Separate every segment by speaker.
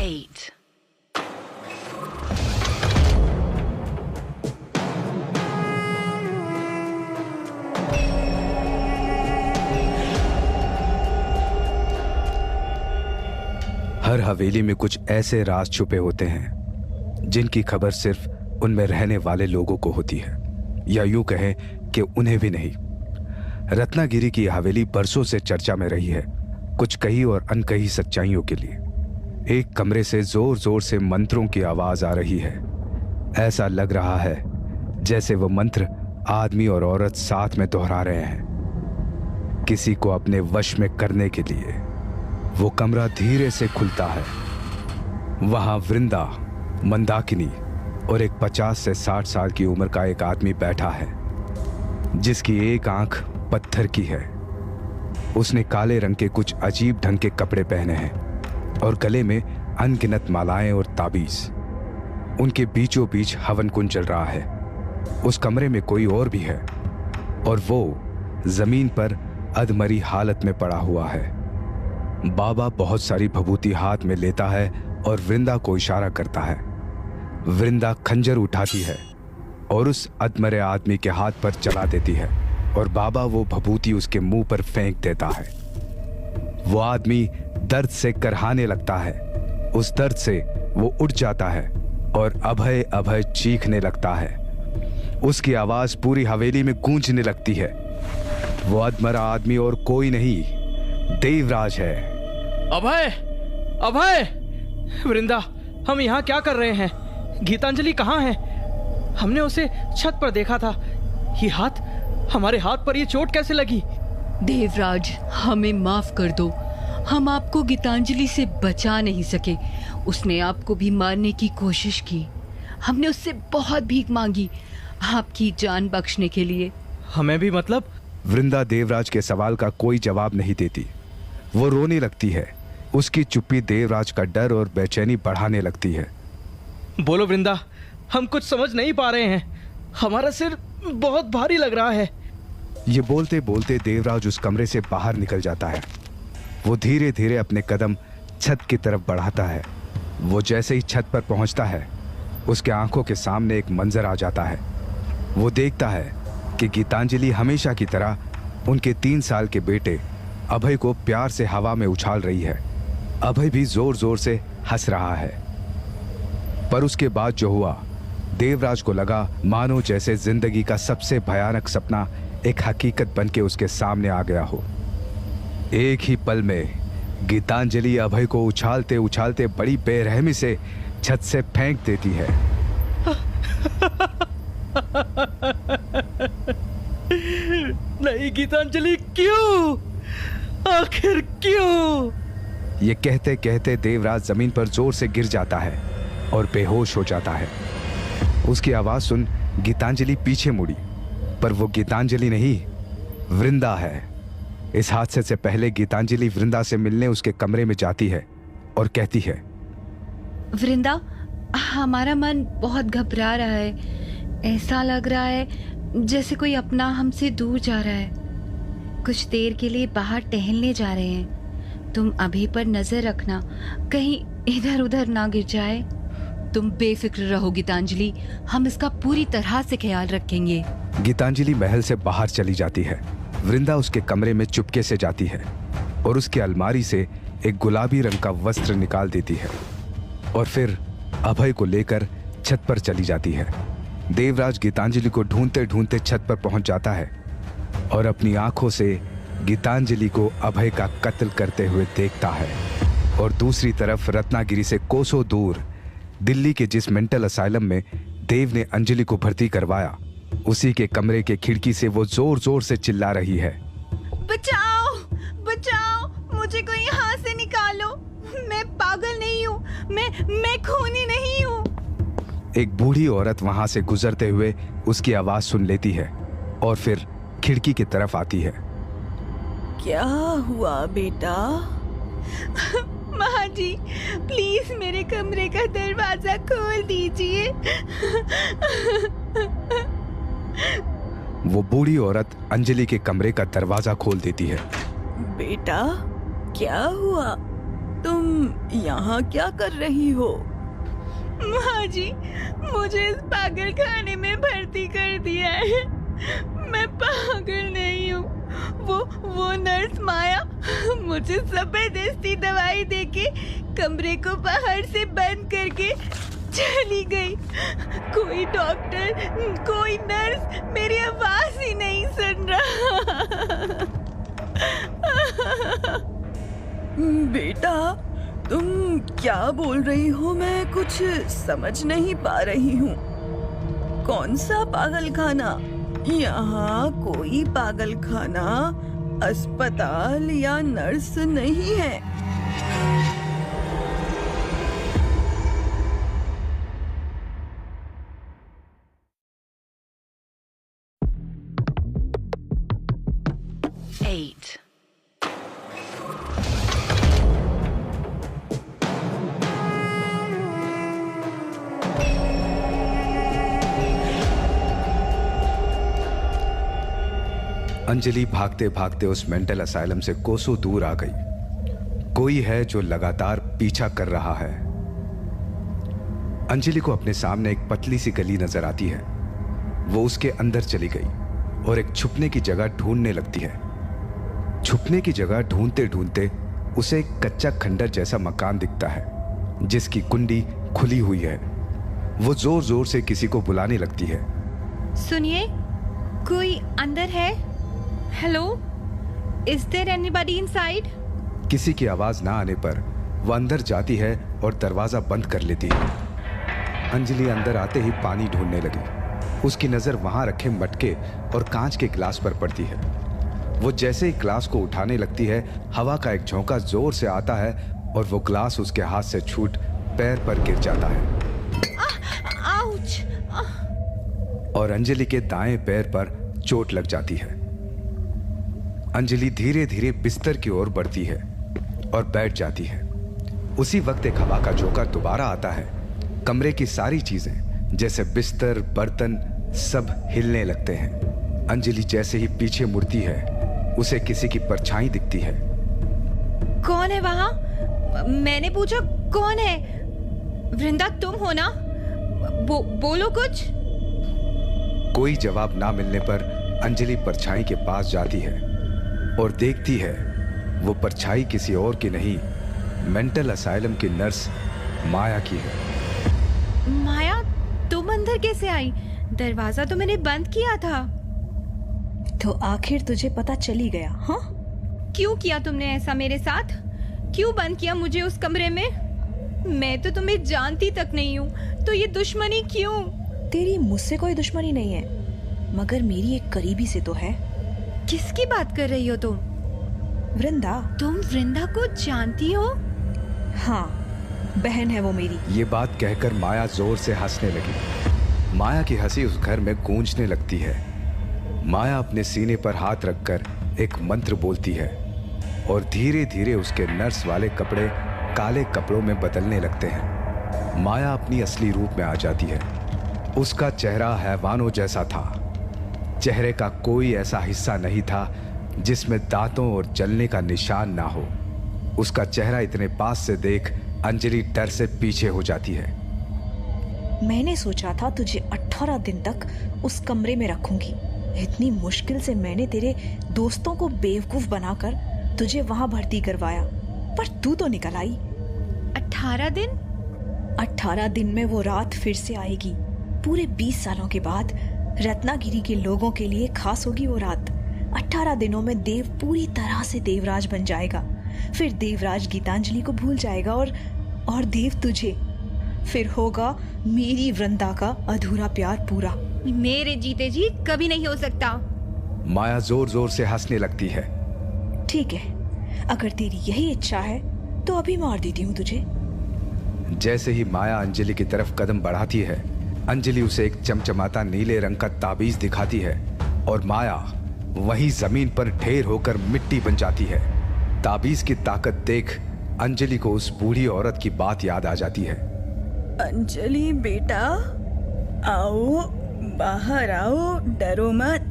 Speaker 1: 8.
Speaker 2: हर हवेली में कुछ ऐसे राज छुपे होते हैं जिनकी खबर सिर्फ उनमें रहने वाले लोगों को होती है, या यूं कहें कि उन्हें भी नहीं। रत्नागिरी की हवेली बरसों से चर्चा में रही है, कुछ कही और अनकही सच्चाइयों के लिए। एक कमरे से जोर जोर से मंत्रों की आवाज आ रही है। ऐसा लग रहा है जैसे वो मंत्र आदमी और औरत साथ में दोहरा रहे हैं, किसी को अपने वश में करने के लिए। वो कमरा धीरे से खुलता है। वहां वृंदा, मंदाकिनी और एक 50 से 60 साल की उम्र का एक आदमी बैठा है, जिसकी एक आंख पत्थर की है। उसने काले रंग के कुछ अजीब ढंग के कपड़े पहने हैं और गले में अनगिनत मालाएं और ताबीज। उनके बीचों बीच हवन कुंड चल रहा है। उस कमरे में कोई और भी है और वो जमीन पर अधमरी हालत में पड़ा हुआ है। बाबा बहुत सारी भभूति हाथ में लेता है और वृंदा को इशारा करता है। वृंदा खंजर उठाती है और उस अधमरे आदमी के हाथ पर चला देती है और बाबा वो भभूति उसके मुंह पर फेंक देता है। वो आदमी दर्द से करहाने लगता है। उस दर्द से वो उठ जाता है और अभय अभय चीखने लगता है। उसकी आवाज पूरी हवेली में गूंजने लगती है। वो अधमरा आदमी और कोई नहीं, देवराज है।
Speaker 3: अभय, अभय! वृंदा, हम यहाँ क्या कर रहे हैं? गीतांजलि कहाँ है? हमने उसे छत पर देखा था। ये हाथ, हमारे हाथ पर ये चोट कैसे लगी?
Speaker 4: देवराज, हमें माफ कर दो। हम आपको गीतांजलि से बचा नहीं सके। उसने आपको भी मारने की कोशिश की। हमने उससे बहुत भीख मांगी आपकी जान बख्शने के लिए।
Speaker 3: हमें भी मतलब?
Speaker 2: वृंदा देवराज के सवाल का कोई जवाब नहीं देती। वो रोने लगती है। उसकी चुप्पी देवराज का डर और बेचैनी बढ़ाने लगती है।
Speaker 3: बोलो वृंदा, हम कुछ समझ नहीं पा रहे हैं। हमारा सिर बहुत भारी लग रहा है।
Speaker 2: ये बोलते बोलते देवराज उस कमरे से बाहर निकल जाता है। वो धीरे धीरे अपने कदम छत की तरफ बढ़ाता है। वो जैसे ही छत पर पहुंचता है, उसके आंखों के सामने एक मंजर आ जाता है। वो देखता है कि गीतांजलि हमेशा की तरह उनके 3 साल के बेटे अभय को प्यार से हवा में उछाल रही है। अभय भी जोर जोर से हंस रहा है। पर उसके बाद जो हुआ, देवराज को लगा मानो जैसे जिंदगी का सबसे भयानक सपना एक हकीकत बनके उसके सामने आ गया हो। एक ही पल में गीतांजलि अभय को उछालते उछालते बड़ी बेरहमी से छत से फेंक देती है।
Speaker 3: नहीं गीतांजलि, क्यों? आखिर क्यों?
Speaker 2: ये कहते कहते देवराज जमीन पर जोर से गिर जाता है और बेहोश हो जाता है। उसकी आवाज सुन गीतांजलि पीछे मुड़ी, पर वो गीतांजलि नहीं, वृंदा है। इस हादसे से पहले गीतांजलि वृंदा से मिलने उसके कमरे में जाती है और कहती है,
Speaker 4: वृंदा, हमारा मन बहुत घबरा रहा है। ऐसा लग रहा है जैसे कोई अपना हमसे दूर जा रहा है। कुछ देर के लिए बाहर टहलने जा रहे हैं। तुम अभी पर नजर रखना, कहीं इधर उधर ना गिर जाए। तुम बेफिक्र रहो गीतांजलि, हम इसका पूरी तरह से ख्याल रखेंगे।
Speaker 2: गीतांजलि महल से बाहर चली जाती है। वृंदा उसके कमरे में चुपके से जाती है और उसकी अलमारी से एक गुलाबी रंग का वस्त्र निकाल देती है और फिर अभय को लेकर छत पर चली जाती है। देवराज गीतांजलि को ढूंढते ढूंढते छत पर पहुंच जाता है और अपनी आंखों से गीतांजलि को अभय का कत्ल करते हुए देखता है। और दूसरी तरफ रत्नागिरी से कोसों दूर दिल्ली के जिस मेंटल असाइलम में देव ने अंजलि को भर्ती करवाया, उसी के कमरे के खिड़की से वो जोर जोर से चिल्ला रही है,
Speaker 4: बचाओ, बचाओ, मुझे कोई यहाँ से निकालो। मैं पागल नहीं हूँ, मैं खूनी नहीं हूँ।
Speaker 2: एक बूढ़ी औरत वहां से गुजरते हुए उसकी आवाज सुन लेती है और फिर खिड़की की तरफ आती है।
Speaker 5: क्या हुआ बेटा?
Speaker 4: माँ जी, प्लीज मेरे कमरे का दरवाजा खोल दीजिए।
Speaker 2: वो बूढ़ी औरत अंजलि के कमरे का दरवाजा खोल देती है।
Speaker 5: बेटा, क्या हुआ? तुम यहाँ क्या कर रही हो?
Speaker 1: माँ जी, मुझे इस पागल खाने में भर्ती कर दिया है। मैं पागल नहीं हूँ। वो नर्स माया मुझे जबरदस्ती दवाई देके कमरे को बाहर से बंद करके चली गई। कोई डॉक्टर, कोई नर्स मेरी आवाज ही नहीं सुन रहा।
Speaker 5: बेटा, तुम क्या बोल रही हो? मैं कुछ समझ नहीं पा रही हूँ। कौन सा पागल खाना? यहाँ कोई पागल खाना, अस्पताल या नर्स नहीं है।
Speaker 2: अंजलि भागते भागते उस मेंटल असाइलम से कोसों दूर आ गई। कोई है जो लगातार पीछा कर रहा है। अंजलि को अपने सामने एक पतली सी गली नजर आती है। वो उसके अंदर चली गई और एक छुपने की जगह ढूंढने लगती है। छुपने की जगह ढूंढते ढूंढते उसे एक कच्चा खंडर जैसा मकान दिखता है जिसकी कुंडी खुली हुई है। वो जोर जोर से किसी को बुलाने लगती है।
Speaker 4: सुनिए, कोई अंदर है? Hello, is there anybody inside?
Speaker 2: किसी की आवाज ना आने पर वो अंदर जाती है और दरवाजा बंद कर लेती है। अंजलि अंदर आते ही पानी ढूंढने लगी। उसकी नजर वहां रखे मटके और कांच के गिलास पर पड़ती है। वो जैसे ही गिलास को उठाने लगती है, हवा का एक झोंका जोर से आता है और वो गिलास उसके हाथ से छूट पैर पर गिर जाता है।
Speaker 4: आउच!
Speaker 2: और अंजलि के दाएं पैर पर चोट लग जाती है। अंजलि धीरे धीरे बिस्तर की ओर बढ़ती है और बैठ जाती है। उसी वक्त एक हवा का झोंका दोबारा आता है। कमरे की सारी चीजें जैसे बिस्तर, बर्तन सब हिलने लगते हैं। अंजलि जैसे ही पीछे मुड़ती है, उसे किसी की परछाई दिखती है।
Speaker 4: कौन है वहां? मैंने पूछा कौन है? वृंदा, तुम हो ना? बोलो कुछ।
Speaker 2: कोई जवाब ना मिलने पर अंजलि परछाई के पास जाती है और देखती है वो परछाई किसी और की नहीं, मेंटल असाइलम की नर्स माया की है।
Speaker 4: माया, तुम अंदर कैसे आई? दरवाजा तो मैंने बंद किया था।
Speaker 1: तो आखिर तुझे पता चली गया? हाँ,
Speaker 4: क्यों किया तुमने ऐसा मेरे साथ? क्यों बंद किया मुझे उस कमरे में? मैं तो तुम्हें जानती तक नहीं हूँ, तो ये दुश्मनी क्यों?
Speaker 1: तेरी मुझसे कोई दुश्मनी नहीं है, मगर मेरी एक करीबी से तो है।
Speaker 4: किसकी बात कर रही हो तुम?
Speaker 1: वृंदा।
Speaker 4: तुम वृंदा को जानती हो?
Speaker 1: हाँ, बहन है वो मेरी।
Speaker 2: ये बात कहकर माया जोर से हंसने लगी। माया की हंसी उस घर में गूंजने लगती है। माया अपने सीने पर हाथ रखकर एक मंत्र बोलती है और धीरे धीरे उसके नर्स वाले कपड़े काले कपड़ों में बदलने लगते हैं। माया अपनी असली रूप में आ जाती है। उसका चेहरा हैवानों जैसा था। चेहरे का कोई ऐसा हिस्सा नहीं था जिसमें दांतों और जलने का निशान ना हो। उसका चेहरा इतने पास से देख अंजलि डर से पीछे हो जाती है।
Speaker 1: मैंने सोचा था तुझे 18 दिन तक उस कमरे में रखूंगी। इतनी मुश्किल से मैंने तेरे दोस्तों को बेवकूफ बनाकर तुझे वहां भर्ती करवाया, पर तू तो निकल आई।
Speaker 4: 18 दिन?
Speaker 1: 18 दिन में वो रात फिर से आएगी। पूरे 20 सालों के बाद रत्नागिरी के लोगों के लिए खास होगी वो रात। 18 दिनों में देव पूरी तरह से देवराज बन जाएगा। फिर देवराज गीतांजलि को भूल जाएगा और देव तुझे। फिर होगा मेरी वृंदा का अधूरा प्यार पूरा।
Speaker 4: मेरे जीते जी कभी नहीं हो सकता।
Speaker 2: माया जोर जोर से हंसने लगती है।
Speaker 1: ठीक है, अगर तेरी यही इच्छा है तो अभी मार देती हूँ तुझे।
Speaker 2: जैसे ही माया अंजलि की तरफ कदम बढ़ाती है, अंजलि उसे एक चमचमाता नीले रंग का ताबीज दिखाती है और माया वहीं जमीन पर ढेर होकर मिट्टी बन जाती है। ताबीज की ताकत देख अंजलि को उस बूढ़ी औरत की बात याद आ जाती है।
Speaker 5: अंजलि बेटा, आओ, बाहर आओ, डरो मत।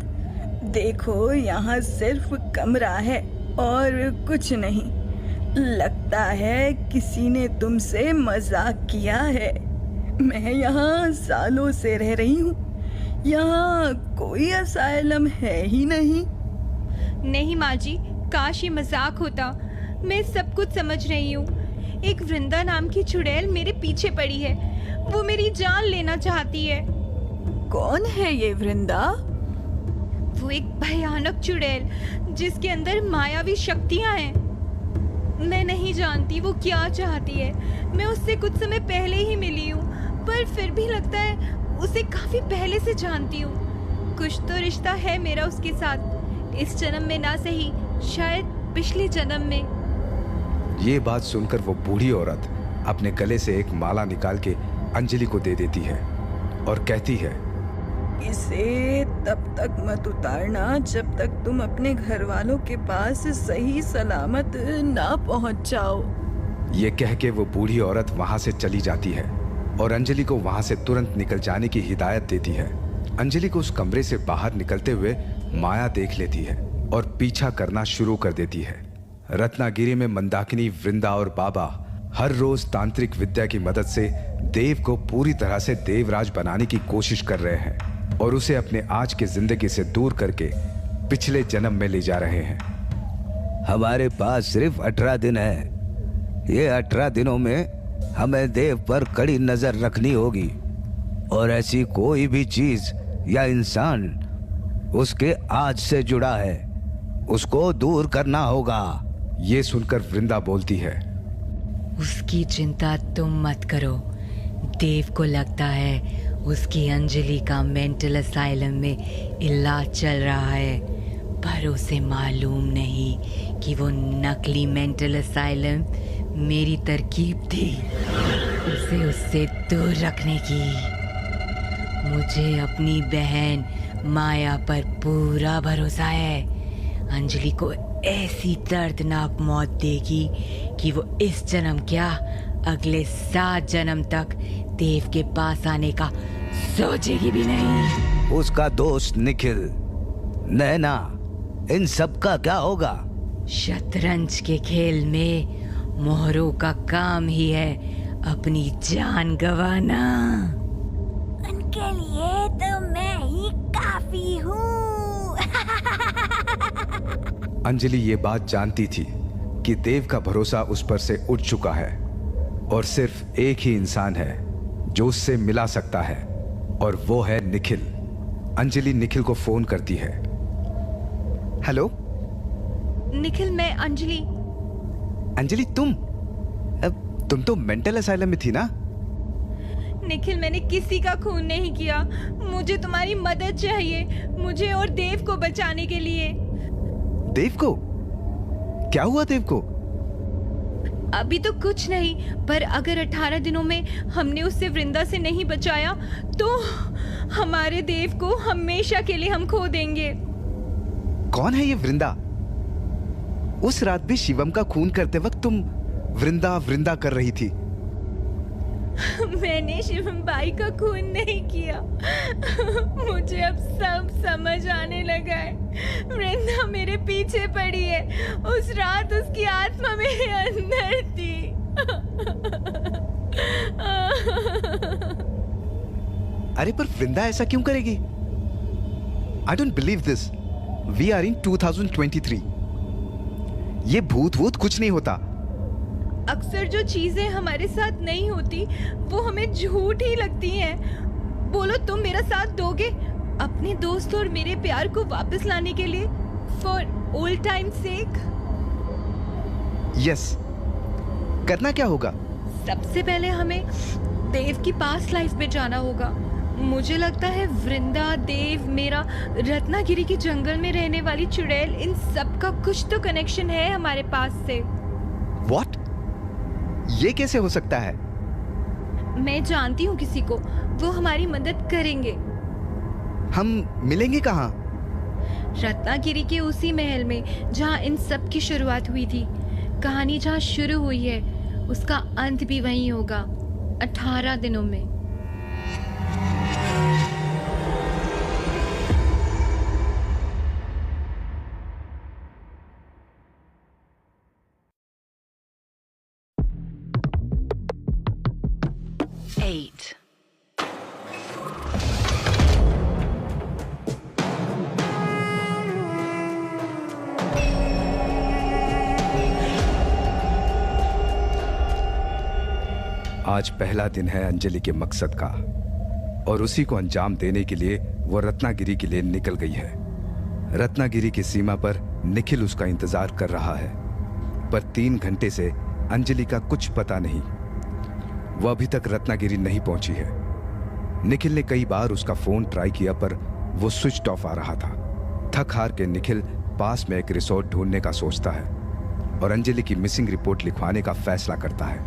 Speaker 5: देखो, यहाँ सिर्फ कमरा है और कुछ नहीं। लगता लगता है किसी ने तुमसे मजाक किया है। मैं यहाँ सालों से रह रही हूँ, यहाँ कोई असाइलम है ही नहीं।
Speaker 1: नहीं माँ जी, काश ये मजाक होता। मैं सब कुछ समझ रही हूँ। एक वृंदा नाम की चुड़ैल मेरे पीछे पड़ी है। वो मेरी जान लेना चाहती है।
Speaker 5: कौन है ये वृंदा?
Speaker 1: वो एक भयानक चुड़ैल जिसके अंदर मायावी शक्तियाँ हैं। मैं नहीं जानती वो क्या चाहती है। मैं उससे कुछ समय पहले ही मिली हूँ, पर फिर भी लगता है उसे काफी पहले से जानती हूँ। कुछ तो रिश्ता है मेरा उसके साथ। इस जन्म में ना सही, शायद पिछले जन्म में।
Speaker 2: ये बात सुनकर वो बूढ़ी औरत अपने गले से एक माला निकाल के अंजलि को दे देती है और कहती है,
Speaker 5: इसे तब तक मत उतारना जब तक तुम अपने घर वालों के पास सही सलामत ना पहुंच जाओ।
Speaker 2: ये कह के वो बूढ़ी औरत वहां से चली जाती है और अंजलि को वहां से तुरंत निकल जाने की हिदायत देती है। अंजलि को उस कमरे से बाहर निकलते हुए माया देख लेती है और पीछा करना शुरू कर देती है। रत्नागिरी में मंदाकिनी, वृंदा और बाबा हर रोज तांत्रिक विद्या की मदद से देव को पूरी तरह से देवराज बनाने की कोशिश कर रहे हैं और उसे अपने आज की जिंदगी से दूर करके पिछले जन्म में ले जा रहे हैं।
Speaker 6: हमारे पास सिर्फ 18 दिन है। ये 18 दिनों में हमें देव पर कड़ी नजर रखनी होगी और ऐसी कोई भी चीज या इंसान उसके आज से जुड़ा है उसको दूर करना होगा।
Speaker 2: ये सुनकर वृंदा बोलती है,
Speaker 4: उसकी चिंता तुम मत करो। देव को लगता है उसकी अंजलि का मेंटल असाइलम में इलाज चल रहा है, पर उसे मालूम नहीं कि वो नकली मेंटल असाइलम मेरी तरकीब थी उसे उससे दूर रखने की। मुझे अपनी बहन माया पर पूरा भरोसा है। अंजलि को ऐसी दर्दनाक मौत देगी कि वो इस जन्म क्या अगले 7 जन्म तक देव के पास आने का सोचेगी भी नहीं।
Speaker 6: उसका दोस्त निखिल, नैना, इन सब का क्या होगा?
Speaker 4: शतरंज के खेल में मोहरों का काम ही है अपनी जान गंवाना।
Speaker 7: उनके लिए तो मैं ही काफी हूँ।
Speaker 2: अंजलि ये बात जानती थी कि देव का भरोसा उस पर से उठ चुका है और सिर्फ एक ही इंसान है जो उससे मिला सकता है और वो है निखिल। अंजलि निखिल को फोन करती है। हेलो
Speaker 1: निखिल, मैं अंजलि।
Speaker 2: अंजलि, तुम तो मेंटल असाइलम में थी ना?
Speaker 1: निखिल, मैंने किसी का खून नहीं किया। मुझे तुम्हारी मदद चाहिए, मुझे और देव को बचाने के लिए।
Speaker 2: देव को? क्या हुआ देव को?
Speaker 1: अभी तो कुछ नहीं, पर अगर 18 दिनों में हमने उससे वृंदा से नहीं बचाया तो हमारे देव को हमेशा के लिए हम खो देंगे।
Speaker 2: कौन है ये वृंदा? उस रात भी शिवम का खून करते वक्त तुम वृंदा वृंदा कर रही थी।
Speaker 1: मैंने शिवम भाई का खून नहीं किया। मुझे अब सब समझ आने लगा है। वृंदा मेरे पीछे पड़ी है। उस रात उसकी आत्मा मेरे अंदर थी।
Speaker 2: अरे पर वृंदा ऐसा क्यों करेगी? I don't believe this. We are in 2023। ये भूत वूत कुछ नहीं होता।
Speaker 1: अक्सर जो चीजें हमारे साथ नहीं होती वो हमें झूठ ही लगती हैं। बोलो, तुम मेरा साथ दोगे अपने दोस्त और मेरे प्यार को वापस लाने के लिए? For old time sake.
Speaker 2: Yes. करना क्या होगा?
Speaker 1: सबसे पहले हमें देव की पास्ट लाइफ में जाना होगा। मुझे लगता है वृंदा, देव, मेरा रत्नागिरी के जंगल में रहने वाली चुड़ैल, इन सब का कुछ तो कनेक्शन है हमारे पास से।
Speaker 2: व्हाट? ये कैसे हो सकता है?
Speaker 1: मैं जानती हूँ किसी को, वो हमारी मदद करेंगे।
Speaker 2: हम मिलेंगे कहाँ?
Speaker 1: रत्नागिरी के उसी महल में जहाँ इन सब की शुरुआत हुई थी। कहानी जहाँ शुरू हुई है उसका अंत भी वहीं होगा, 18 दिनों में।
Speaker 8: 8.
Speaker 2: आज पहला दिन है अंजलि के मकसद का और उसी को अंजाम देने के लिए वो रत्नागिरी के लिए निकल गई है। रत्नागिरी की सीमा पर निखिल उसका इंतजार कर रहा है, पर 3 घंटे से अंजलि का कुछ पता नहीं। वो अभी तक रत्नागिरी नहीं पहुंची है। निखिल ने कई बार उसका फोन ट्राई किया पर वो स्विच ऑफ आ रहा था। थक हार के निखिल पास में एक रिसोर्ट ढूंढने का सोचता है और अंजलि की मिसिंग रिपोर्ट लिखवाने का फैसला करता है।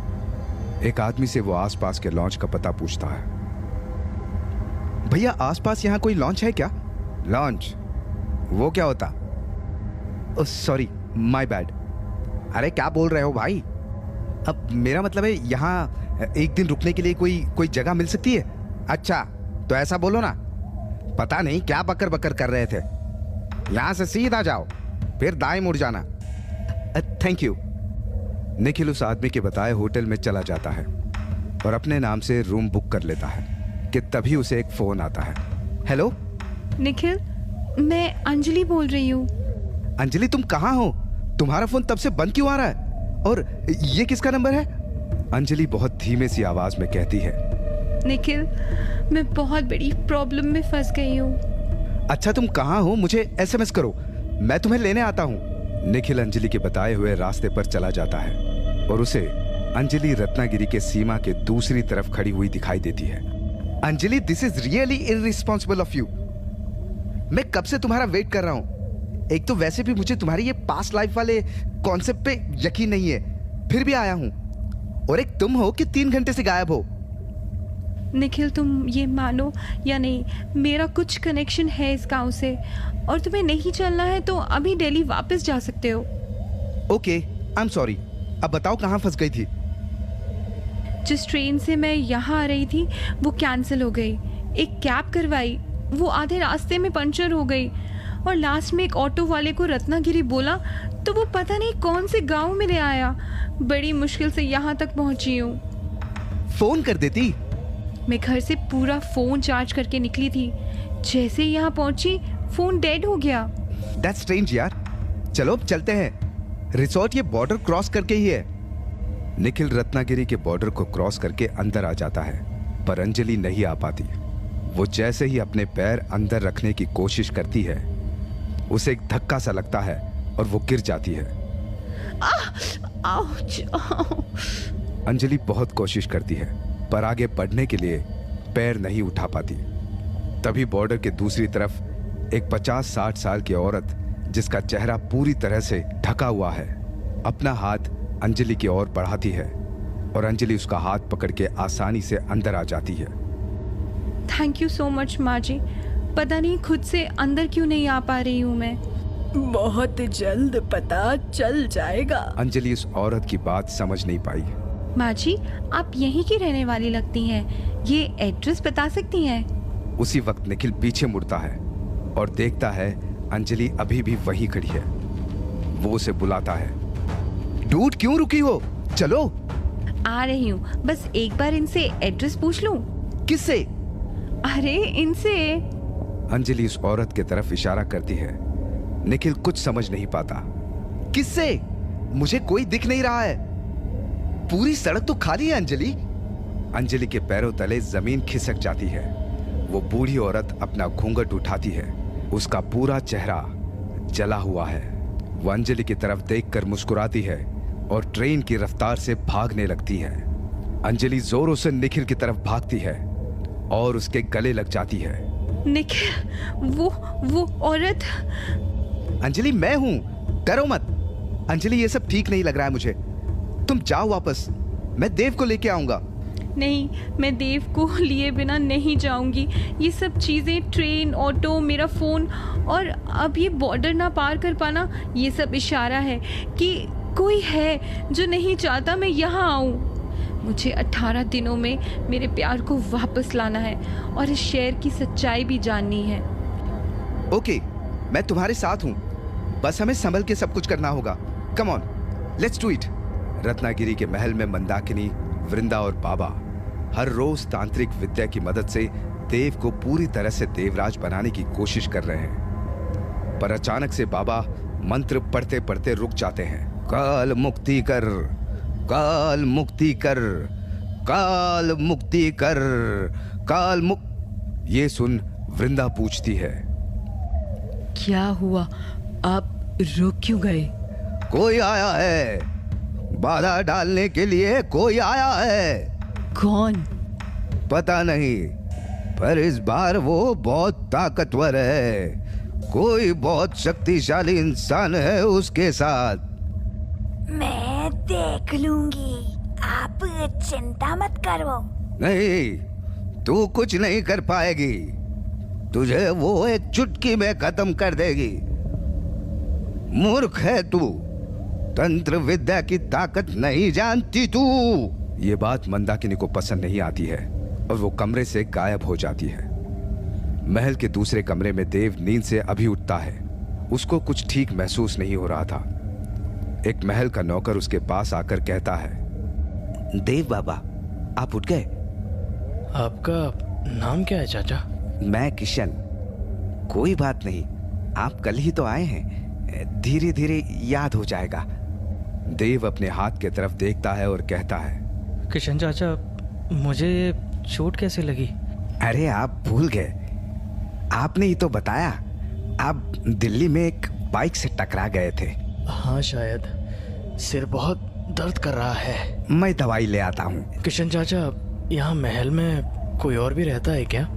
Speaker 2: एक आदमी से वो आसपास के लॉन्च का पता पूछता है। भैया, आसपास यहाँ कोई लॉन्च है क्या? लॉन्च? वो क्या होता? Sorry, my bad. अरे क्या बोल रहे हो भाई? अब मेरा मतलब है यहाँ एक दिन रुकने के लिए कोई जगह मिल सकती है? अच्छा तो ऐसा बोलो ना। पता नहीं क्या बकर बकर कर रहे थे। यहाँ से सीधा जाओ, फिर दाएं मुड़ जाना। Thank you. निखिल उस आदमी के बताए होटल में चला जाता है और अपने नाम से रूम बुक कर लेता है कि तभी उसे एक फोन आता है। हेलो
Speaker 4: निखिल, मैं अंजलि बोल रही हूँ।
Speaker 2: अंजलि, तुम कहाँ हो? तुम्हारा फोन तब से बंद क्यों आ रहा है? और ये किसका नंबर है? अंजलि बहुत धीमे सी आवाज में कहती है।
Speaker 4: निखिल, मैं बहुत बड़ी प्रॉब्लम में फंस गई हूँ।
Speaker 2: अच्छा तुम कहाँ हो? मुझे एसएमएस करो, मैं तुम्हें लेने आता हूँ। निखिल अंजलि के बताए हुए रास्ते पर चला जाता है और उसे अंजलि रत्नागिरी के सीमा के दूसरी तरफ खड़ी हुई दिखाई देती है। Anjali, this is really irresponsible of you. मैं कब से तुम्हारा वेट कर रहा हूँ। एक तो वैसे भी मुझे तुम्हारी ये पास्ट लाइफ वाले कॉन्सेप्ट पे यकीन नहीं है, फिर भी आया हूँ। और एक तुम हो कि 3 घंटे से गायब हो।
Speaker 4: निखिल, तुम ये मानो या नहीं, मेरा कुछ कनेक्शन है इस गांव से, और तुम्हें नहीं चलना है तो अभी दिल्ली वापस जा सकते हो।
Speaker 2: Okay, I am sorry. अब बताओ कहाँ फंस गई थी?
Speaker 4: जिस ट्रेन से मैं यहाँ आ रही थी वो कैंसिल हो गई। एक कैब करवाई, वो आधे रास्ते में पंचर हो गई, और लास्ट में एक ऑटो वाले को रत्नागिरी बोला तो वो पता नहीं कौन से गांव में ले आया। बड़ी मुश्किल से यहाँ तक पहुँची हूँ।
Speaker 2: फोन कर देती।
Speaker 4: मैं घर से पूरा फोन चार्ज करके निकली थी। जैसे ही यहाँ पहुंची फोन डेड हो गया।
Speaker 2: That's strange यार। चलो अब चलते हैं। रिसोर्ट ये बॉर्डर क्रॉस करके ही है। निखिल रत्नागिरी के बॉर्डर को क्रॉस करके अंदर आ जाता है, पर अंजलि नहीं आ पाती। वो जैसे ही अपने पैर अंदर रखने की कोशिश करती है, उसे एक धक्का सा लगता है और वो गिर जाती है। अंजलि बहुत कोशिश करती है पर आगे बढ़ने के लिए पैर नहीं उठा पाती। तभी बॉर्डर के दूसरी तरफ एक 50-60 साल की औरत, जिसका चेहरा पूरी तरह से ढका हुआ है, अपना हाथ अंजलि की ओर बढ़ाती है और अंजलि उसका हाथ पकड़ के आसानी से अंदर आ जाती है।
Speaker 4: थैंक यू सो मच माँ जी। पता नहीं खुद से अंदर क्यों नहीं आ पा रही हूँ मैं।
Speaker 5: बहुत जल्द पता चल जाएगा।
Speaker 2: अंजलि उस औरत की बात समझ नहीं पाई।
Speaker 4: माँ जी, आप यहीं की रहने वाली लगती हैं। ये एड्रेस बता सकती हैं?
Speaker 2: उसी वक्त निखिल पीछे मुड़ता है और देखता है अंजलि अभी भी वहीं खड़ी है। वो उसे बुलाता है। डूड, क्यों रुकी हो? चलो।
Speaker 4: आ रही हूँ, बस एक बार इनसे एड्रेस पूछ लूं।
Speaker 2: किससे?
Speaker 4: अरे इनसे।
Speaker 2: अंजलि उस औरत की तरफ इशारा करती है। निखिल कुछ समझ नहीं पाता। किससे? मुझे कोई दिख नहीं रहा है। पूरी सड़क तो खाली है अंजलि। अंजलि के पैरों तले जमीन खिसक जाती है। वो बूढ़ी औरत अपना घूंघट उठाती है। उसका पूरा चेहरा जला हुआ है। वो अंजलि की तरफ देखकर मुस्कुराती है और ट्रेन की रफ्तार से भागने लगती है। अंजलि जोरों से निखिल की तरफ भागती है और उसके गले लग जाती है।
Speaker 4: निखिल, वो औरत।
Speaker 2: अंजलि, मैं हूं, डरो मत। अंजलि, ये सब ठीक नहीं लग रहा है मुझे। तुम जाओ वापस, मैं देव को लेके आऊंगा।
Speaker 4: नहीं, मैं देव को लिए बिना नहीं जाऊंगी। ये सब चीज़ें, ट्रेन, ऑटो, मेरा फ़ोन और अब ये बॉर्डर ना पार कर पाना, ये सब इशारा है कि कोई है जो नहीं चाहता मैं यहाँ आऊँ। मुझे 18 दिनों में मेरे प्यार को वापस लाना है और इस शहर की सच्चाई भी जाननी है।
Speaker 2: ओके, मैं तुम्हारे साथ हूँ, बस हमें संभल के सब कुछ करना होगा। Come on, let's do it. Ratnagiri के महल में मंदाकिनी, वृंदा और बाबा हर रोज तांत्रिक विद्या की मदद से देव को पूरी तरह से देवराज बनाने की कोशिश कर रहे हैं। पर अचानक से बाबा मंत्र पढ़ते पढ़ते रुक जाते हैं।
Speaker 6: काल मुक्ति कर, काल मुक्ति कर, काल मुक्ति कर, काल मुक्त।
Speaker 2: ये सुन वृंदा पूछती है,
Speaker 1: क्या हुआ, आप रुक क्यों गए?
Speaker 6: कोई आया है, बाधा डालने के लिए कोई आया है।
Speaker 1: कौन?
Speaker 6: पता नहीं, पर इस बार वो बहुत ताकतवर है। कोई बहुत शक्तिशाली इंसान है उसके साथ।
Speaker 7: मैं देख लूंगी, आप चिंता मत करो।
Speaker 6: नहीं, तू कुछ नहीं कर पाएगी। तुझे वो एक चुटकी में खत्म कर देगी। मूर्ख है तू, तंत्र विद्या की ताकत नहीं जानती तू।
Speaker 2: ये बात मंदाकिनी को पसंद नहीं आती है और वो कमरे से गायब हो जाती है। महल के दूसरे कमरे में देव नींद से अभी उठता है। उसको कुछ ठीक महसूस नहीं हो रहा था। एक महल का नौकर उसके पास आकर कहता है,
Speaker 6: देव बाबा, आप उठ गए?
Speaker 3: आपका नाम क्या है चाचा?
Speaker 6: मैं किशन। कोई बात नहीं, आप कल ही तो आए हैं, धीरे धीरे याद हो जाएगा।
Speaker 2: देव अपने हाथ की तरफ देखता है और कहता है,
Speaker 3: किशन चाचा, मुझे ये चोट कैसे लगी?
Speaker 6: अरे आप भूल गए, आपने ही तो बताया। आप दिल्ली में एक बाइक से टकरा गए थे।
Speaker 3: हाँ शायद, सिर बहुत दर्द कर रहा है।
Speaker 6: मैं दवाई ले आता हूँ।
Speaker 3: किशन चाचा, यहाँ महल में कोई और भी रहता है क्या?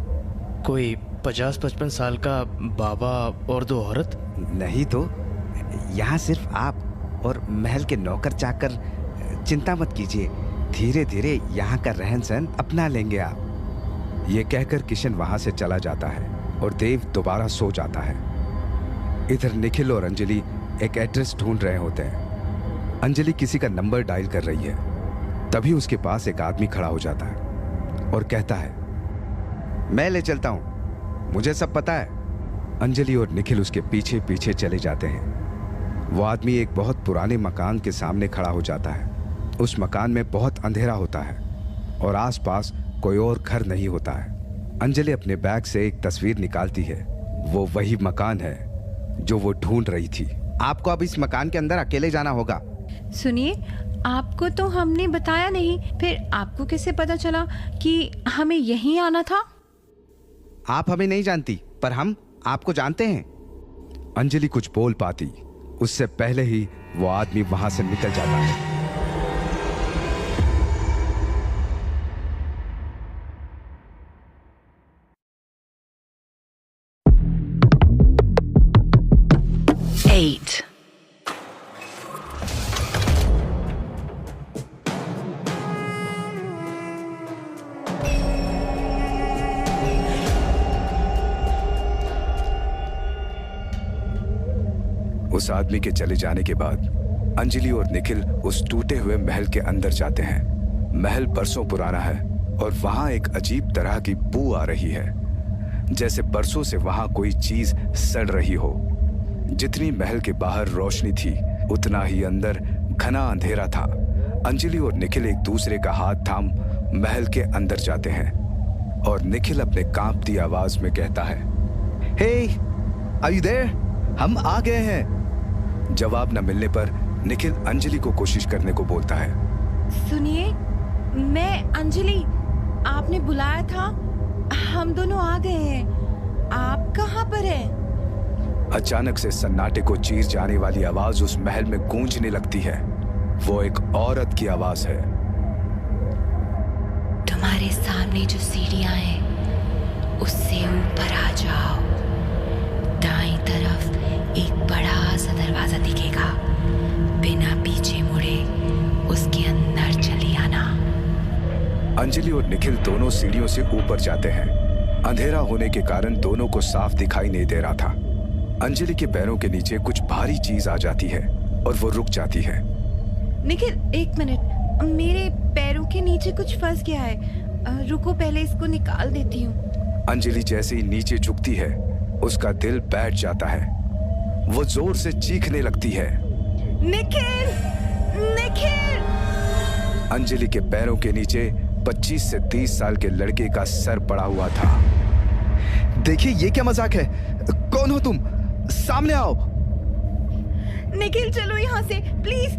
Speaker 3: कोई 50-55 साल का बाबा और 2 औरत?
Speaker 6: नहीं तो, यहाँ सिर्फ आप और महल के नौकर चाकर। चिंता मत कीजिए, धीरे धीरे यहाँ का रहन सहन अपना लेंगे आप।
Speaker 2: ये कहकर किशन वहां से चला जाता है और देव दोबारा सो जाता है। इधर निखिल और अंजलि एक एड्रेस ढूंढ रहे होते हैं। अंजलि किसी का नंबर डायल कर रही है। तभी उसके पास एक आदमी खड़ा हो जाता है और कहता है,
Speaker 6: मैं ले चलता हूँ, मुझे सब पता है।
Speaker 2: अंजलि और निखिल उसके पीछे पीछे चले जाते हैं। वो आदमी एक बहुत पुराने मकान के सामने खड़ा हो जाता है। उस मकान में बहुत अंधेरा होता है और आसपास कोई और घर नहीं होता है। अंजलि अपने बैग से एक तस्वीर निकालती है। वो वही मकान है जो वो ढूंढ रही थी।
Speaker 6: आपको अब इस मकान के अंदर अकेले जाना होगा।
Speaker 4: सुनिए, आपको तो हमने बताया नहीं, फिर आपको कैसे पता चला कि हमें यहीं आना था?
Speaker 6: आप हमें नहीं जानती, पर हम आपको जानते हैं।
Speaker 2: अंजलि कुछ बोल पाती उससे पहले ही वो आदमी वहां से निकल जाता है। उस आदमी के चले जाने के बाद अंजलि और निखिल उस टूटे हुए महल के अंदर जाते हैं। महल बरसों पुराना है और वहां एक अजीब तरह की बू आ रही है, जैसे बरसों से वहां कोई चीज सड़ रही हो। जितनी महल के बाहर रोशनी थी, उतना ही अंदर घना अंधेरा था। अंजलि और निखिल एक दूसरे का हाथ थाम महल के अंदर जाते हैं और निखिल अपने कांपती आवाज में कहता है,
Speaker 6: हे, आर यू देयर? हम आ गए हैं।
Speaker 2: जवाब न मिलने पर निखिल अंजलि को कोशिश करने को बोलता है।
Speaker 4: सुनिए, मैं अंजलि, आपने बुलाया था, हम दोनों आ गए हैं। आप कहाँ पर हैं?
Speaker 2: अचानक से सन्नाटे को चीर जाने वाली आवाज उस महल में गूंजने लगती है। वो एक औरत की आवाज है।
Speaker 4: तुम्हारे सामने जो सीढ़ियां हैं, उससे ऊपर आ जाओ। दाईं तरफ एक बड़ा सा दरवाजा दिखेगा, बिना पीछे मुड़े उसके अंदर चली आना।
Speaker 2: अंजलि और निखिल दोनों सीढ़ियों से ऊपर जाते हैं। अंधेरा होने के कारण दोनों को साफ दिखाई नहीं दे रहा था। अंजलि के पैरों के नीचे कुछ भारी चीज आ जाती है और वो रुक जाती है।
Speaker 4: निखिल, एक मिनट, मेरे पैरों के नीचे कुछ फंस गया है। रुको, पहले इसको निकाल देती हूँ।
Speaker 2: अंजलि जैसे ही नीचे झुकती है, उसका दिल बैठ जाता है। वो जोर से चीखने लगती है,
Speaker 4: निखिल, निखिल!
Speaker 2: अंजलि के पैरों के नीचे 25 से 30 साल के लड़के का सर पड़ा हुआ था।
Speaker 8: देखिए, ये क्या मजाक है? कौन हो तुम? सामने आओ।
Speaker 1: निखिल चलो यहाँ से प्लीज,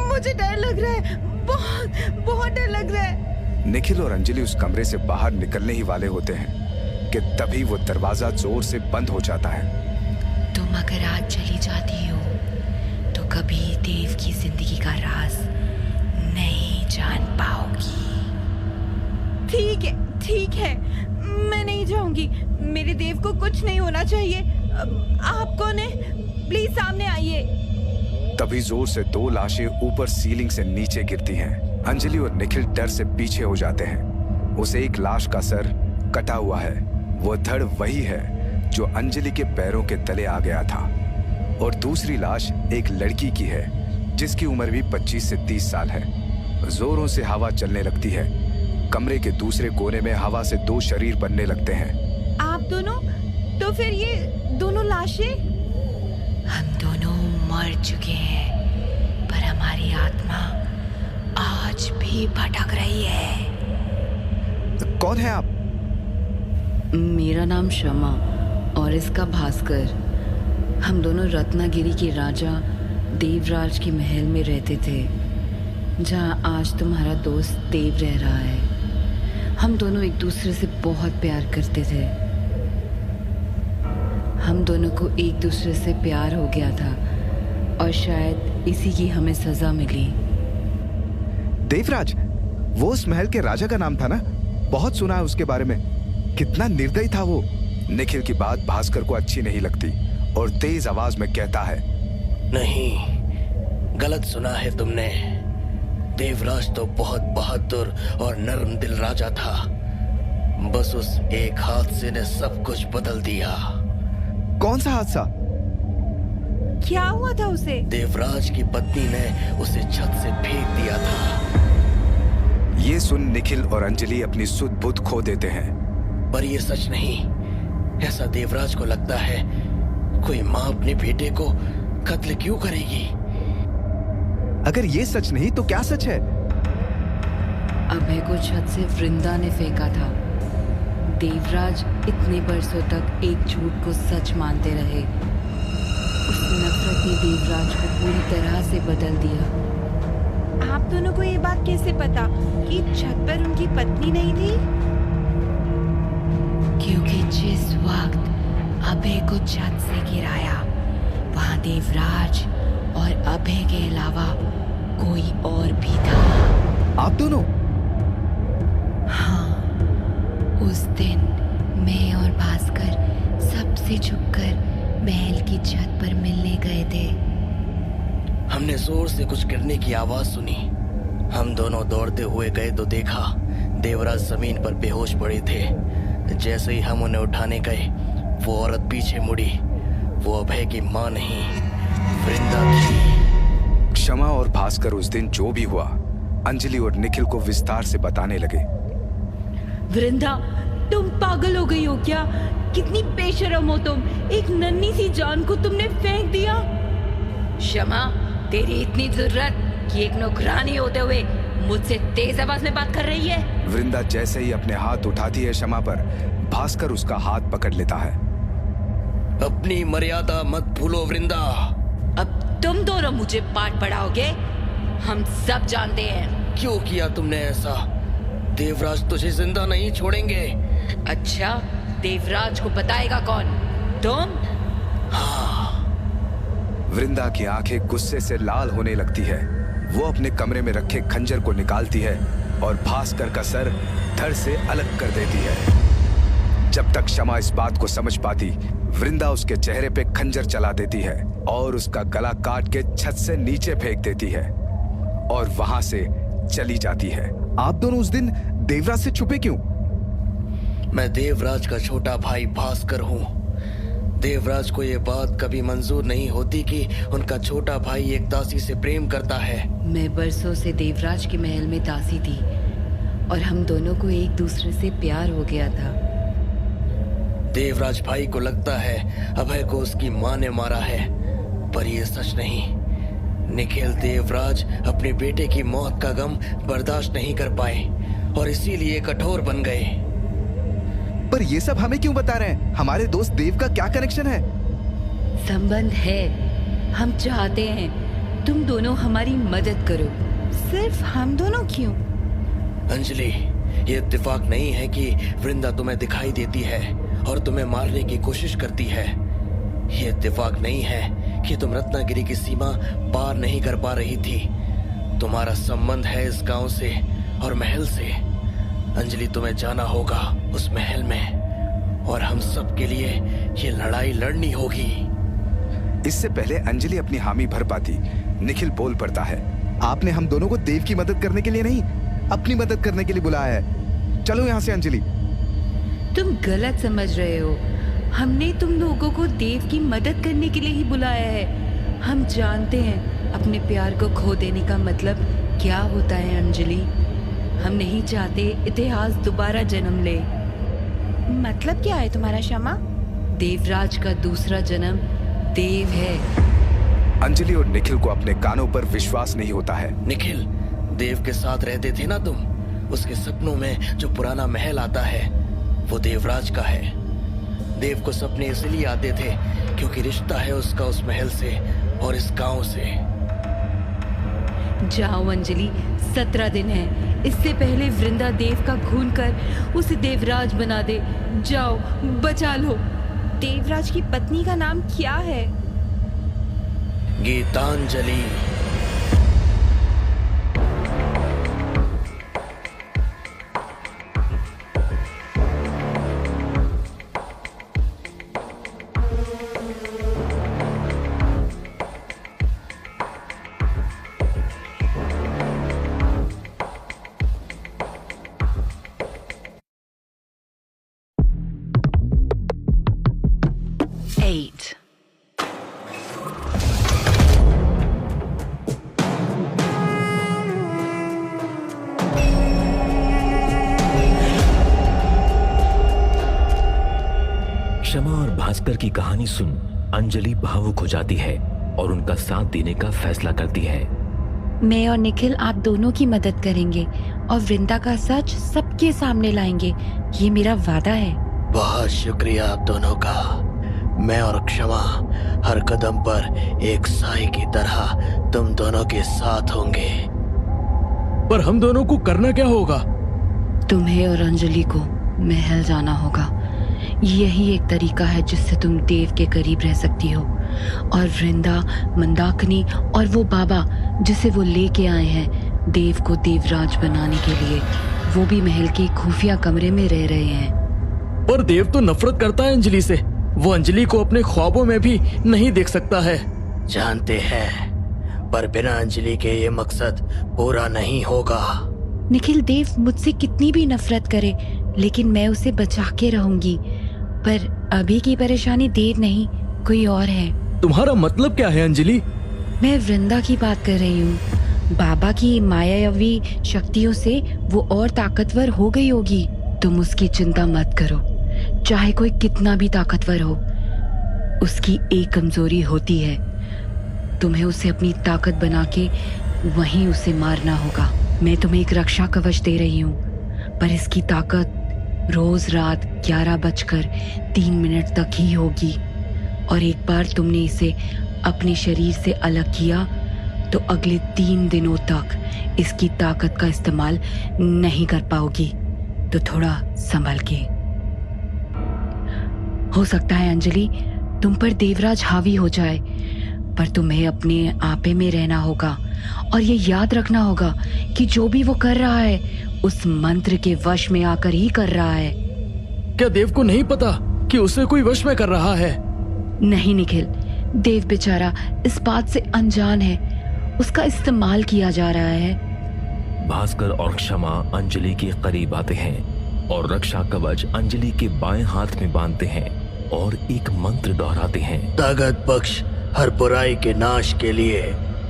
Speaker 1: मुझे डर लग रहा है, बहुत बहुत डर लग रहा है।
Speaker 2: निखिल और अंजलि उस कमरे से बाहर निकलने ही वाले होते हैं कि तभी वो दरवाजा जोर से बंद हो जाता है।
Speaker 4: तुम अगर आज चली जाती हो तो कभी देव की जिंदगी का राज नहीं जान पाओगी।
Speaker 1: ठीक है, मैं नहीं जाऊंगी। मेरे देव को कुछ नहीं होना चाहिए। आप कौन है? प्लीज सामने आइए।
Speaker 2: तभी जोर से 2 लाशें ऊपर सीलिंग से नीचे गिरती हैं। अंजलि और निखिल डर से पीछे हो जाते हैं। उसे एक लाश का सर कटा हुआ है। वो धड़ वही है जो अंजलि के पैरों के तले आ गया था। और दूसरी लाश एक लड़की की है जिसकी उम्र भी 25 से 30 साल है। जोरों से हवा चलने लगती है। कमरे के दूसरे कोने में हवा से 2 शरीर बनने लगते हैं।
Speaker 1: आप दोनों? तो फिर ये दोनों लाशें?
Speaker 4: हम दोनों मर चुके हैं, पर हमारी आत्मा आज भी भटक रही है।
Speaker 8: कौन है आप?
Speaker 9: मेरा नाम शमा और इसका भास्कर। हम दोनों रत्नागिरी के राजा देवराज के महल में रहते थे, जहाँ आज तुम्हारा दोस्त देव रह रहा है। हम दोनों एक दूसरे से बहुत प्यार करते थे। हम दोनों को एक दूसरे से प्यार हो गया था और शायद इसी की हमें सजा मिली।
Speaker 8: देवराज, वो उस महल के राजा का नाम था ना? बहुत सुना है उसके बारे में। कितना निर्दयी था वो।
Speaker 2: निखिल की बात भास्कर को अच्छी नहीं लगती और तेज आवाज में कहता है,
Speaker 10: नहीं, गलत सुना है तुमने। देवराज तो बहुत बहादुर और नर्म दिल राजा था। बस उस एक हादसे ने सब कुछ बदल दिया।
Speaker 8: कौन सा हादसा?
Speaker 1: क्या हुआ था उसे?
Speaker 10: देवराज की पत्नी ने उसे छत से फेंक दिया था।
Speaker 2: ये सुन निखिल और अंजलि अपनी सुध बुध खो देते हैं।
Speaker 10: पर ये सच नहीं। ऐसा देवराज को लगता है। कोई माँ अपने बेटे को कत्ल क्यों करेगी?
Speaker 8: अगर ये सच नहीं तो क्या सच है?
Speaker 9: अभय को छत से वृंदा ने फेंका था। देवराज इतने बरसों तक एक झूठ को सच मानते रहे। उस नफरत ने देवराज को पूरी तरह से बदल दिया।
Speaker 1: आप दोनों को ये बात कैसे पता कि छत पर उनकी पत्नी नहीं थी?
Speaker 4: क्योंकि जिस वक्त अभय को छत से गिराया, वहां देवराज और अभय के अलावा कोई और भी था।
Speaker 8: आप दोनों?
Speaker 4: हाँ, उस दिन मैं और भास्कर सबसे छुपकर महल की छत पर मिलने गए थे।
Speaker 10: हमने जोर से कुछ गिरने की आवाज सुनी। हम दोनों दौड़ते हुए गए तो देखा देवराज जमीन पर बेहोश पड़े थे। जैसे ही हम उन्हें उठाने गए, वो औरत पीछे मुड़ी। वो अभय की माँ नहीं, वृंदा थी।
Speaker 2: क्षमा और भास्कर उस दिन जो भी हुआ, अंजलि और निखिल को विस्तार से बताने लगे।
Speaker 1: वृंदा, तुम पागल हो गई हो क्या? कितनी बेशर्म हो तुम। एक नन्ही सी जान को तुमने फेंक दिया।
Speaker 4: क्षमा, तेरी इतनी जरूरत कि एक नौकरानी होते हुए मुझसे तेज आवाज में बात कर रही है?
Speaker 2: वृंदा जैसे ही अपने हाथ उठाती है क्षमा पर, भास्कर उसका हाथ पकड़ लेता है।
Speaker 10: अपनी मर्यादा मत भूलो वृंदा।
Speaker 4: अब तुम दोनों मुझे पाठ पढ़ाओगे? हम सब जानते हैं।
Speaker 10: क्यों किया तुमने ऐसा? देवराज तुझे जिंदा नहीं छोड़ेंगे।
Speaker 4: अच्छा, देवराज को बताएगा कौन? तुम?
Speaker 10: हाँ।
Speaker 2: वृंदा की आंखें गुस्से से लाल होने लगती है। वो अपने कमरे में रखे खंजर को निकालती है और भास्कर का सर धड़ से अलग कर देती है। जब तक क्षमा इस बात को समझ पाती, वृंदा उसके चेहरे पे खंजर चला देती है और उसका गला काट के छत से नीचे फेंक देती है और वहां से चली जाती है।
Speaker 8: आप दोनों उस दिन देवराज से छुपे क्यों?
Speaker 10: मैं देवराज का छोटा भाई भास्कर हूँ। देवराज को ये बात कभी मंजूर नहीं होती कि उनका छोटा भाई एक दासी से प्रेम करता है।
Speaker 9: मैं बरसों से देवराज के महल में दासी थी और हम दोनों को एक दूसरे से प्यार हो गया था।
Speaker 10: देवराज भाई को लगता है अभय को उसकी माँ ने मारा है, पर ये सच नहीं। निखिल देवराज अपने बेटे की मौत का गम बर्दाश्त नहीं कर पाए और इसीलिए कठोर बन गए।
Speaker 8: पर ये सब हमें क्यों बता रहे हैं? हमारे दोस्त देव का क्या कनेक्शन है?
Speaker 9: संबंध है। हम चाहते हैं तुम दोनों हमारी मदद करो।
Speaker 4: सिर्फ हम दोनों क्यों?
Speaker 10: अंजलि, ये इत्तेफाक नहीं है कि वृंदा तुम्हें दिखाई देती है और तुम्हें मारने की कोशिश करती है। ये इत्तेफाक नहीं है कि तुम रत्नागिरी की सीमा पार नहीं कर पा रही थी। तुम्हारा संबंध है इस गांव से और महल से। अंजलि, तुम्हें जाना होगा उस महल में और हम सब के लिए ये लड़ाई लड़नी होगी।
Speaker 2: इससे पहले अंजलि अपनी हामी भर पाती, निखिल बोल पड़ता है।
Speaker 8: आपने हम दोनों को देव की मदद करने के लिए नहीं, अपनी मदद करने के लिए बुलाया है। चलो यहाँ से अंजलि।
Speaker 9: तुम गलत समझ रहे हो। हमने तुम लोगों को देव की मदद करने के लिए ही बुलाया है। हम जानते हैं अपने प्यार को खो देने का मतलब क्या होता है अंजलि। हम नहीं चाहते इतिहास दोबारा जन्म ले।
Speaker 4: मतलब क्या है तुम्हारा क्षमा?
Speaker 9: देवराज का दूसरा जन्म देव है।
Speaker 2: अंजलि और निखिल को अपने कानों पर विश्वास नहीं होता है।
Speaker 10: निखिल, देव के साथ रहते थे ना तुम? उसके सपनों में जो पुराना महल आता है वो देवराज का है। देव को सपने इसलिए आते थे क्योंकि रिश्ता है उसका उस महल से और इस गांव से।
Speaker 9: जाओ अंजलि, 17 दिन है। इससे पहले वृंदा देव का खून कर उसे देवराज बना दे। जाओ, बचा लो।
Speaker 4: देवराज की पत्नी का नाम क्या है?
Speaker 10: गीतांजलि।
Speaker 11: क्षमा और भास्कर की कहानी सुन अंजलि भावुक हो जाती है और उनका साथ देने का फैसला करती है।
Speaker 4: मैं और निखिल आप दोनों की मदद करेंगे और वृंदा का सच सबके सामने लाएंगे। ये मेरा वादा है।
Speaker 10: बहुत शुक्रिया आप दोनों का। मैं और क्षमा हर कदम पर एक साई की तरह तुम दोनों के साथ होंगे।
Speaker 3: पर हम दोनों को करना क्या होगा?
Speaker 9: तुम्हें और अंजलि को महल जाना होगा। यही एक तरीका है जिससे तुम देव के करीब रह सकती हो। और वृंदा, मंदाकिनी और वो बाबा जिसे वो लेके आए हैं देव को देवराज बनाने के लिए, वो भी महल के खुफिया कमरे में रह रहे हैं।
Speaker 3: पर देव तो नफरत करता है अंजलि से। वो अंजलि को अपने ख्वाबों में भी नहीं देख सकता है।
Speaker 10: जानते हैं, पर बिना अंजलि के ये मकसद पूरा नहीं होगा।
Speaker 4: निखिल, देव मुझसे कितनी भी नफरत करे लेकिन मैं उसे बचा के रहूंगी। पर अभी की परेशानी देव नहीं, कोई और है।
Speaker 3: तुम्हारा मतलब क्या है अंजलि?
Speaker 4: मैं वृंदा की बात कर रही हूँ। बाबा की मायावी शक्तियों से वो और ताकतवर हो गई होगी। तुम उसकी चिंता मत करो। चाहे कोई कितना भी ताकतवर हो, उसकी एक कमजोरी होती है। तुम्हें उसे अपनी ताकत बना के वहीं उसे मारना होगा। मैं तुम्हें एक रक्षा कवच दे रही हूँ, पर इसकी ताकत रोज रात 11:03 तक ही होगी। और एक बार तुमने इसे अपने शरीर से अलग किया तो अगले 3 दिनों तक इसकी ताकत का इस्तेमाल नहीं कर पाओगी। तो थोड़ा संभल के। हो सकता है अंजलि तुम पर देवराज हावी हो जाए, पर तुम्हें अपने आपे में रहना होगा और ये याद रखना होगा कि जो भी वो कर रहा है उस मंत्र के वश में आकर ही कर रहा है।
Speaker 3: क्या देव को नहीं पता कि उसे कोई वश में कर रहा है?
Speaker 4: नहीं निखिल, देव बेचारा इस बात से अनजान है। उसका इस्तेमाल किया जा रहा है।
Speaker 11: भास्कर और क्षमा अंजलि के करीब आते हैं और रक्षा कवच अंजलि के बाएं हाथ में बांधते हैं और एक मंत्र दोहराते हैं।
Speaker 10: ताकत बख्श हर बुराई के नाश के लिए,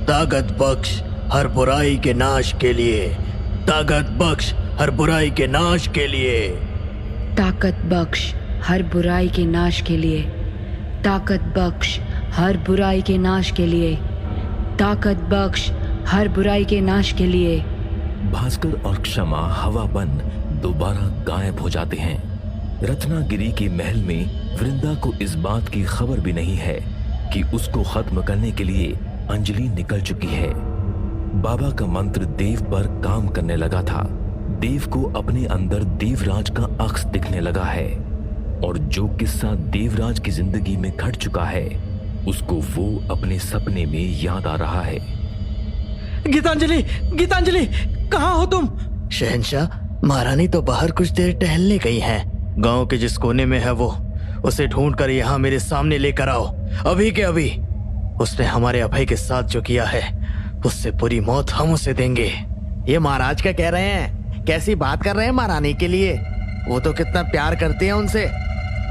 Speaker 10: ताकत बख्श हर बुराई के नाश के लिए, ताकत बख्श हर बुराई के नाश के लिए,
Speaker 9: ताकत बख्श हर बुराई के नाश के लिए, ताकत बख्श हर बुराई के नाश के लिए, ताकत बख्श हर बुराई के नाश के लिए,
Speaker 11: भास्कर और क्षमा हवा बन दोबारा गायब हो जाते हैं। रत्नागिरी के महल में वृंदा को इस बात की खबर भी नहीं है कि उसको खत्म करने के लिए अंजलि निकल चुकी है। बाबा का मंत्र देव पर काम करने लगा था। देव को अपने अंदर देवराज का अक्स दिखने लगा है और जो किस्सा देवराज की जिंदगी में घट चुका है उसको वो अपने सपने में याद आ रहा है।
Speaker 3: गीतांजलि, गीतांजलि, कहाँ हो तुम?
Speaker 10: शहंशाह, महारानी तो बाहर कुछ देर टहलने गई हैं। गांव के जिस कोने में है वो, उसे ढूंढकर यहाँ मेरे सामने लेकर आओ, अभी के अभी। उसने हमारे अभय के साथ जो किया है उससे बुरी मौत हम उसे देंगे।
Speaker 12: ये महाराज क्या कह रहे हैं? कैसी बात कर रहे हैं महारानी के लिए? वो तो कितना प्यार करते हैं उनसे।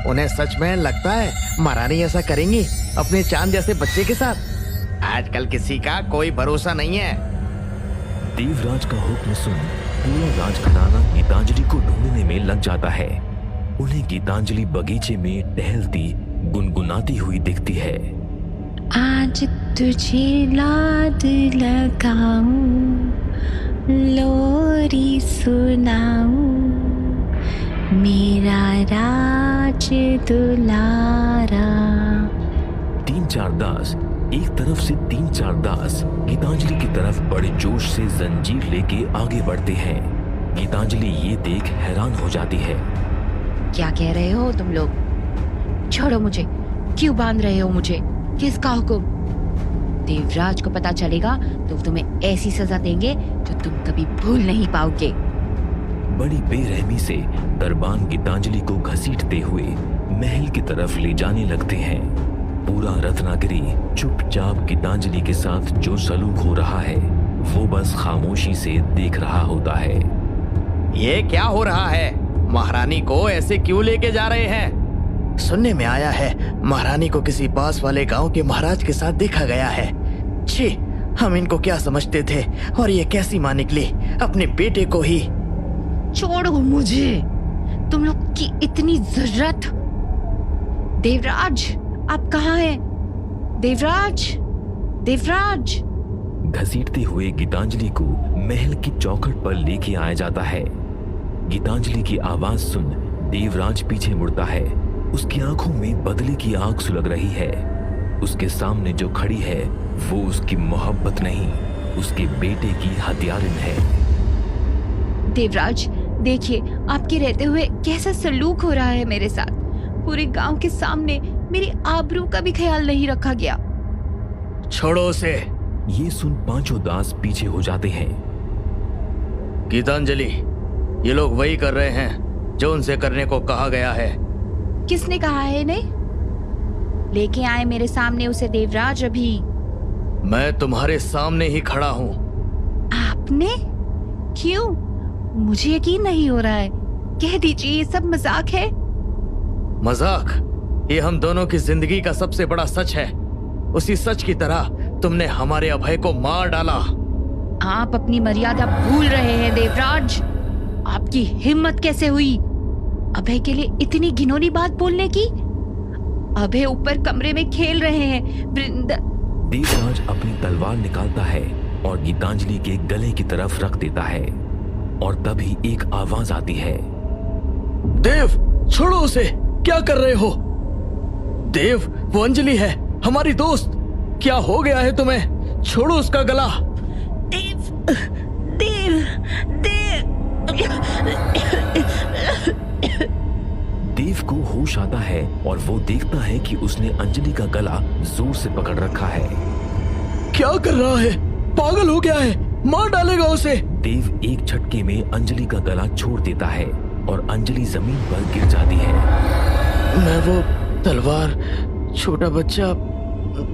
Speaker 12: उन्हें सच में लगता है महारानी ऐसा करेंगी अपने चांद जैसे बच्चे के साथ? आजकल किसी का कोई भरोसा नहीं है।
Speaker 11: देवराज का हुक्म सुन पूरा राजघराना गीतांजलि को ढूंढने में लग जाता है। उन्हें गीतांजलि बगीचे में टहलती गुनगुनाती हुई दिखती है।
Speaker 4: आज तुझे लाड लगाऊं, लोरी सुनाऊं, मेरा राज दुलारा।
Speaker 11: 3-4 दास, एक तरफ से 3-4 दास गीतांजलि की तरफ बड़े जोश से जंजीर लेके आगे बढ़ते हैं। गीतांजलि ये देख हैरान हो जाती है।
Speaker 4: क्या कह रहे हो तुम लोग? छोड़ो मुझे, क्यों बांध रहे हो मुझे? किसका हुक्म? देवराज को पता चलेगा तो तुम्हें ऐसी सजा देंगे जो तुम कभी भूल नहीं पाओगे।
Speaker 11: बड़ी बेरहमी से दरबान गीतांजलि को घसीटते हुए महल की तरफ ले जाने लगते हैं। पूरा रत्नागिरी चुपचाप गीतांजलि के साथ जो सलूक हो रहा है वो बस खामोशी से देख रहा होता है।
Speaker 12: ये क्या हो रहा है? महारानी को ऐसे क्यों लेके जा रहे हैं?
Speaker 10: सुनने में आया है महारानी को किसी पास वाले गांव के महाराज के साथ देखा गया है। छी, हम इनको क्या समझते थे और ये कैसी मां निकली, अपने बेटे को ही।
Speaker 4: छोड़ो मुझे, तुम लोग की इतनी जरूरत। देवराज, आप कहाँ हैं? देवराज, देवराज।
Speaker 11: घसीटते हुए गीतांजलि को महल की चौखट पर लेके आया जाता है। गीतांजलि की आवाज सुन देवराज पीछे मुड़ता है। उसकी आंखों में बदले की आग सुलग रही है। उसके सामने जो खड़ी है वो उसकी मोहब्बत नहीं, उसके बेटे की हत्यारिन है।
Speaker 4: देवराज, देखिए आपके रहते हुए कैसा सलूक हो रहा है मेरे साथ। पूरे गांव के सामने मेरी आबरू का भी ख्याल नहीं रखा गया।
Speaker 10: छोड़ो उसे।
Speaker 11: ये सुन पांचों दास पीछे हो जाते हैं।
Speaker 10: गीतांजलि, ये लोग वही कर रहे हैं जो उनसे करने को कहा गया है।
Speaker 4: किसने कहा है इन्हें? लेके आए मेरे सामने उसे देवराज अभी।
Speaker 10: मैं तुम्हारे सामने ही खड़ा हूँ।
Speaker 4: आपने? क्यों? मुझे यकीन नहीं हो रहा है। कह दीजिए ये सब मजाक है।
Speaker 10: मजाक? ये हम दोनों की जिंदगी का सबसे बड़ा सच है। उसी सच की तरह तुमने हमारे अभय को मार डाला।
Speaker 4: आप अपनी मर्यादा भूल रहे हैं देवराज। आपकी हिम्मत कैसे हुई अभय के लिए इतनी घिनौनी बात बोलने की? अभय ऊपर कमरे में खेल रहे हैं। वृंदा।
Speaker 11: देवराज अपनी तलवार निकालता है और गीतांजलि के गले की तरफ रख देता है और तभी एक आवाज आती है।
Speaker 10: देव, छोड़ो उसे। क्या कर रहे हो? देव, वो अंजलि है, हमारी दोस्त। क्या हो गया है तुम्हें? छोड़ो उसका गला।
Speaker 5: देव, देव, देव।
Speaker 11: देव को होश आता है और वो देखता है कि उसने अंजलि का गला जोर से पकड़ रखा है।
Speaker 10: क्या कर रहा है? पागल हो गया है, मार डालेगा उसे।
Speaker 11: देव एक झटके में अंजलि का गला छोड़ देता है और अंजलि जमीन पर गिर जाती है।
Speaker 10: मैं वो तलवार, छोटा बच्चा,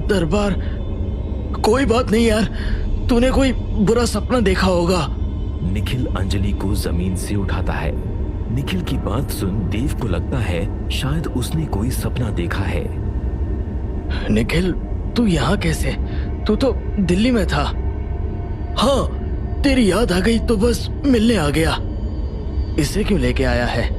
Speaker 10: दरबार। कोई बात नहीं यार, तूने कोई बुरा सपना देखा होगा।
Speaker 11: निखिल अंजलि को जमीन से उठाता है। निखिल की बात सुन देव को लगता है शायद उसने कोई सपना देखा है।
Speaker 10: निखिल, तू यहाँ कैसे? तू तो दिल्ली में था। हाँ, तेरी याद आ गई तो बस मिलने आ गया। इसे क्यों लेके आया है?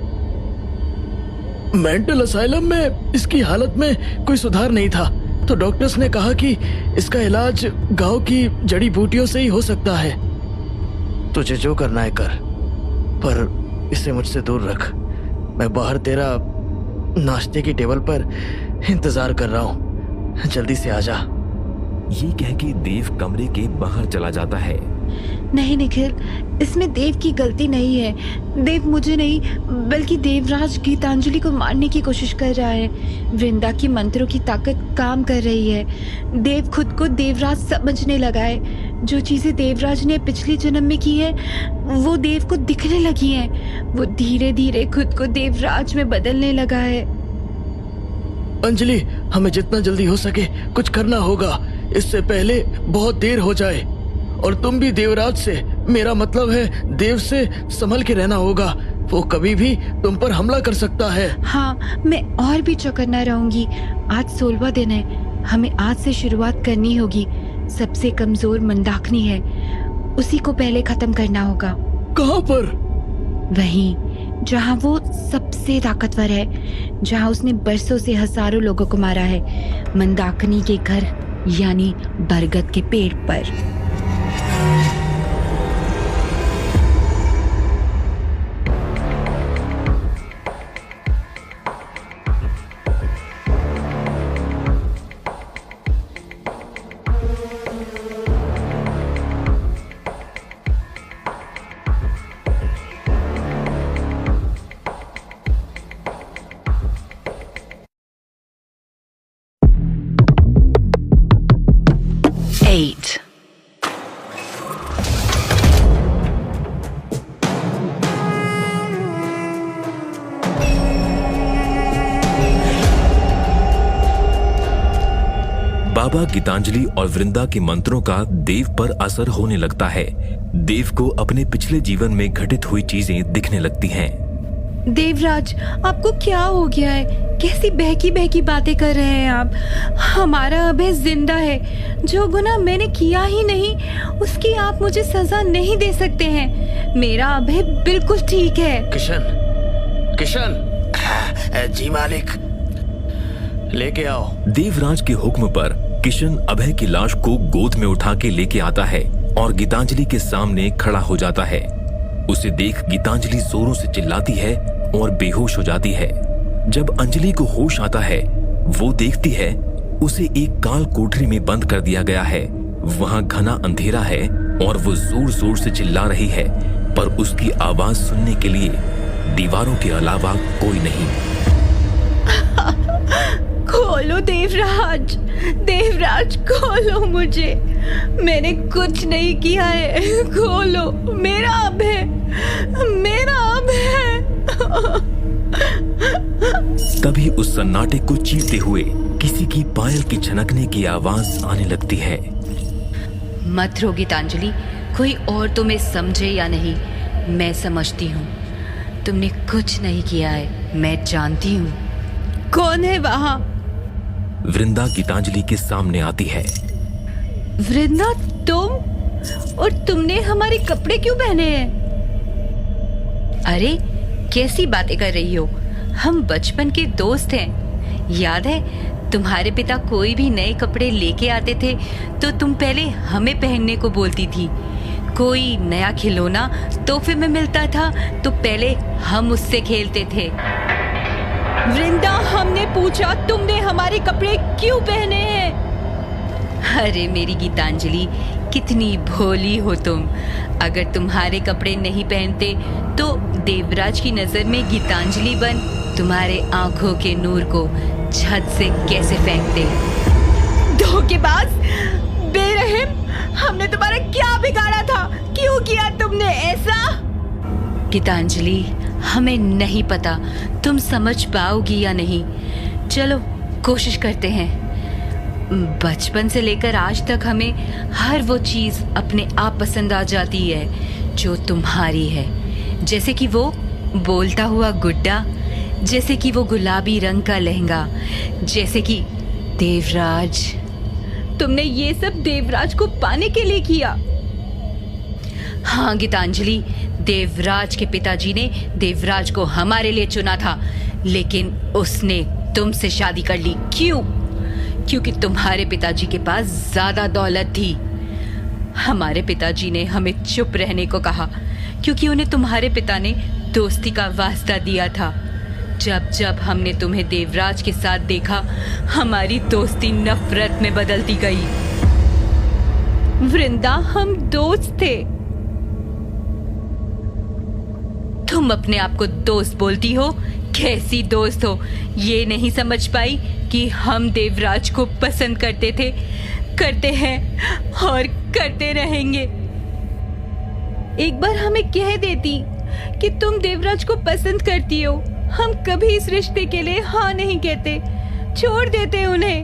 Speaker 10: मेंटल असाइलम में इसकी हालत में कोई सुधार नहीं था तो डॉक्टर्स ने कहा कि इसका इलाज गांव की जड़ी बूटियों से ही हो सकता है।
Speaker 12: तुझे जो करना है कर, पर इसे मुझसे दूर रख। मैं बाहर तेरा नाश्ते की टेबल पर इंतजार कर रहा हूँ, जल्दी से आजा।
Speaker 11: ये कह के देव कमरे के बाहर चला जाता है।
Speaker 4: नहीं निखिल, इसमें देव की गलती नहीं है। देव मुझे नहीं बल्कि देवराज गीतांजलि को मारने की कोशिश कर रहा है। वृंदा की मंत्रों की ताकत काम कर रही है। देव खुद को देवराज समझने लगा है। जो चीजें देवराज ने पिछले जन्म में की है वो देव को दिखने लगी हैं। वो धीरे धीरे खुद को देवराज में बदलने लगा है।
Speaker 12: अंजलि, हमें जितना जल्दी हो सके कुछ करना होगा, इससे पहले बहुत देर हो जाए। और तुम भी देवराज से, मेरा मतलब है देव से संभल के रहना होगा। वो कभी भी तुम पर हमला कर सकता है।
Speaker 4: हाँ, मैं और भी चौकन्ना रहूंगी। आज 16वां दिन है, हमें आज से शुरुआत करनी होगी। सबसे कमजोर मंदाकिनी है, उसी को पहले खत्म करना होगा।
Speaker 12: कहाँ पर?
Speaker 4: वहीं जहाँ वो सबसे ताकतवर है, जहाँ उसने बरसों से हजारों लोगों को मारा है। मंदाकिनी के घर यानी बरगद के पेड़ पर।
Speaker 11: बाबा गीतांजलि और वृंदा के मंत्रों का देव पर असर होने लगता है। देव को अपने पिछले जीवन में घटित हुई चीजें दिखने लगती हैं।
Speaker 4: देवराज, आपको क्या हो गया है? कैसी बहकी बहकी बातें कर रहे हैं आप? हमारा अभय जिंदा है। जो गुनाह मैंने किया ही नहीं उसकी आप मुझे सजा नहीं दे सकते हैं। मेरा अभय बिल्कुल ठीक है।
Speaker 12: किशन, किशन। जी मालिक, लेके आओ।
Speaker 11: देवराज के हुक्म पर किशन अभय की लाश को गोद में उठा के लेके आता है और गीतांजलि के सामने खड़ा हो जाता है। उसे देख गीतांजलि जोरों से चिल्लाती है और बेहोश हो जाती है। जब अंजलि को होश आता है, वो देखती है उसे एक काल कोठरी में बंद कर दिया गया है। वहां घना अंधेरा है और वो जोर जोर से चिल्ला रही है, पर उसकी आवाज सुनने के लिए दीवारों के अलावा कोई नहीं।
Speaker 4: खोलो देवराज, देवराज खोलो मुझे। मैंने कुछ नहीं किया है। खोलो, मेरा अभय, मेरा अभय।
Speaker 11: तभी उस सन्नाटे को चीरते हुए किसी की पायल की छनकने की आवाज आने लगती है।
Speaker 9: मत रो गीतांजलि, कोई और तुम्हें समझे या नहीं, मैं समझती हूँ। तुमने कुछ नहीं किया है, मैं जानती हूँ।
Speaker 4: कौन है वहाँ?
Speaker 11: वृंदा गीतांजलि के सामने आती है।
Speaker 4: वृंदा, तुम? और तुमने हमारे कपड़े क्यों पहने हैं?
Speaker 9: अरे कैसी बातें कर रही हो? हम बचपन के दोस्त हैं। याद है तुम्हारे पिता कोई भी नए कपड़े लेके आते थे तो तुम पहले हमें पहनने को बोलती थी। कोई नया खिलौना तोहफे में मिलता था तो पहले हम उससे खेलते थे।
Speaker 4: वृंदा, हमने पूछा तुमने हमारे कपड़े क्यों पहने हैं?
Speaker 9: अरे मेरी गीतांजलि, कितनी भोली हो तुम। अगर तुम्हारे कपड़े नहीं पहनते तो देवराज की नजर में गीतांजलि बन तुम्हारे आंखों के नूर को छत से कैसे फेंकते।
Speaker 4: धोखेबाज, बेरहम, हमने तुम्हारा क्या बिगाड़ा था? क्यों किया तुमने ऐसा?
Speaker 9: गीतांजलि, हमें नहीं पता तुम समझ पाओगी या नहीं। चलो कोशिश करते हैं। बचपन से लेकर आज तक हमें हर वो चीज अपने आप पसंद आ जाती है जो तुम्हारी है। जैसे कि वो बोलता हुआ गुड्डा, जैसे कि वो गुलाबी रंग का लहंगा, जैसे कि देवराज।
Speaker 4: तुमने ये सब देवराज को पाने के लिए किया?
Speaker 9: हाँ गीतांजलि, देवराज के पिताजी ने देवराज को हमारे लिए चुना था, लेकिन उसने तुमसे शादी कर ली। क्यों? क्योंकि तुम्हारे पिताजी के पास ज्यादा दौलत थी।
Speaker 4: हमारे पिताजी ने हमें चुप रहने को कहा क्योंकि उन्हें तुम्हारे पिता ने दोस्ती का वास्ता दिया था। जब जब हमने तुम्हें देवराज के साथ देखा, हमारी दोस्ती नफरत में बदलती गई। वृंदा, हम दोस्त थे। तुम अपने आप को दोस्त बोलती हो? कैसी दोस्त हो? ये नहीं समझ पाई कि हम देवराज को पसंद करते थे, करते हैं और करते रहेंगे। एक बार हमें कह देती कि तुम देवराज को पसंद करती हो, हम कभी इस रिश्ते के लिए हाँ नहीं कहते, छोड़ देते उन्हें।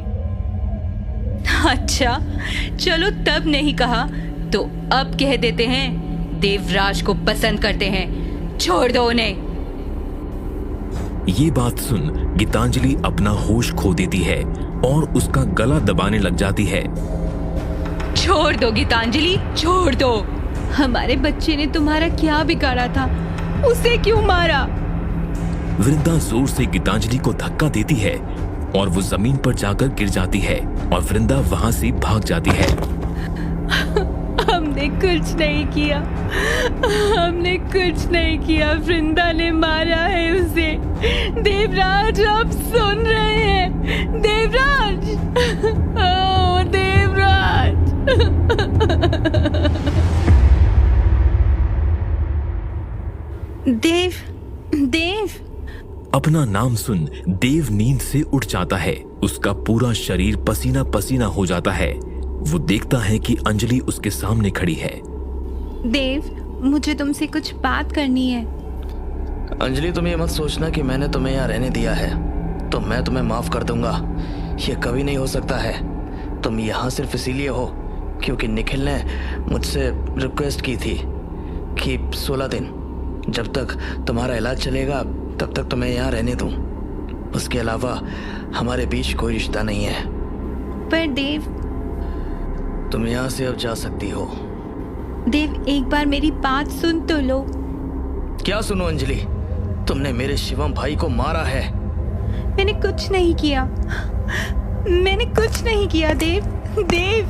Speaker 4: अच्छा, चलो तब नहीं कहा तो अब कह देते हैं, देवराज को पसंद करते हैं, छोड़ दो उन्हें।
Speaker 11: ये बात सुन गीतांजलि अपना होश खो देती है और उसका गला दबाने लग जाती है।
Speaker 4: छोड़ दो गीतांजलि, छोड़ दो। हमारे बच्चे ने तुम्हारा क्या बिगाड़ा था? उसे क्यों मारा?
Speaker 11: वृंदा जोर से गीतांजलि को धक्का देती है और वो जमीन पर जाकर गिर जाती है और वृंदा वहां से भाग जाती है।
Speaker 1: हमने कुछ नहीं किया, हमने कुछ नहीं किया। वृंदा ने मारा है उसे। देवराज, आप सुन रहे हैं? देवराज, ओह देवराज।
Speaker 4: देव, देव।
Speaker 11: अपना नाम सुन देव नींद से उठ जाता है। उसका पूरा शरीर पसीना पसीना हो जाता है। वो देखता है कि अंजलि उसके सामने खड़ी है।
Speaker 4: देव, मुझे तुमसे कुछ बात करनी है।
Speaker 10: अंजलि, तुम ये मत सोचना कि मैंने तुम्हें यहाँ रहने दिया है तो मैं तुम्हें माफ कर दूंगा। ये कभी नहीं हो सकता है। तुम यहाँ सिर्फ इसीलिए हो क्योंकि निखिल ने मुझसे रिक्वेस्ट की थी कि 16 दिन जब तक तुम्हारा इलाज चलेगा तब तक तुम्हें यहाँ रहने दूं। उसके अलावा हमारे बीच कोई रिश्ता नहीं है।
Speaker 4: पर देव,
Speaker 10: तुम यहाँ से अब जा सकती हो।
Speaker 4: देव, एक बार मेरी बात सुन तो लो।
Speaker 10: क्या सुनो अंजलि? तुमने मेरे शिवम भाई को मारा है।
Speaker 4: मैंने कुछ नहीं किया, मैंने कुछ नहीं किया। देव, देव।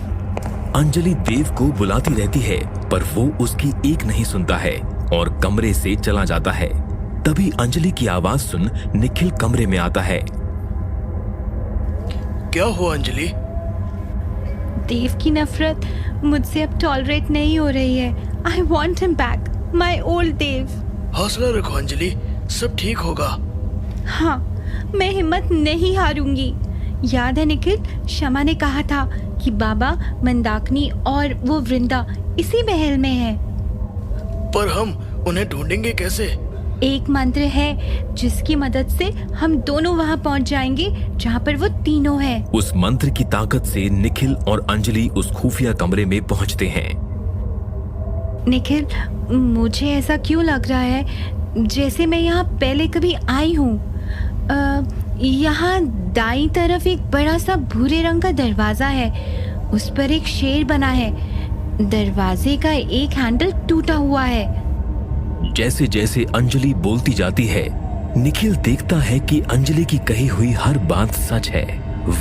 Speaker 11: अंजलि देव को बुलाती रहती है पर वो उसकी एक नहीं सुनता है और कमरे से चला जाता है। तभी अंजलि की आवाज सुन निखिल कमरे में आता है।
Speaker 10: क्या हुआ अंजलि?
Speaker 4: देव की नफरत मुझसे अब टॉलरेट नहीं हो रही है। I want him back, my old Dev.
Speaker 10: हौसला रखो अंजलि, सब ठीक होगा।
Speaker 4: हाँ, मैं हिम्मत नहीं हारूंगी। याद है निखिल, शमा ने कहा था कि बाबा, मंदाकिनी और वो वृंदा इसी महल में है।
Speaker 10: पर हम उन्हें ढूंढेंगे कैसे?
Speaker 4: एक मंत्र है जिसकी मदद से हम दोनों वहाँ पहुँच जाएंगे जहाँ पर वो तीनों हैं।
Speaker 11: उस मंत्र की ताकत से निखिल और अंजलि उस खुफिया कमरे में पहुँचते हैं।
Speaker 4: निखिल, मुझे ऐसा क्यों लग रहा है जैसे मैं यहाँ पहले कभी आई हूँ। यहाँ दाईं तरफ एक बड़ा सा भूरे रंग का दरवाजा है, उस पर एक शेर बना है। दरवाजे का एक हैंडल टूटा हुआ है।
Speaker 11: जैसे जैसे अंजलि बोलती जाती है, निखिल देखता है कि अंजलि की कही हुई हर बात सच है।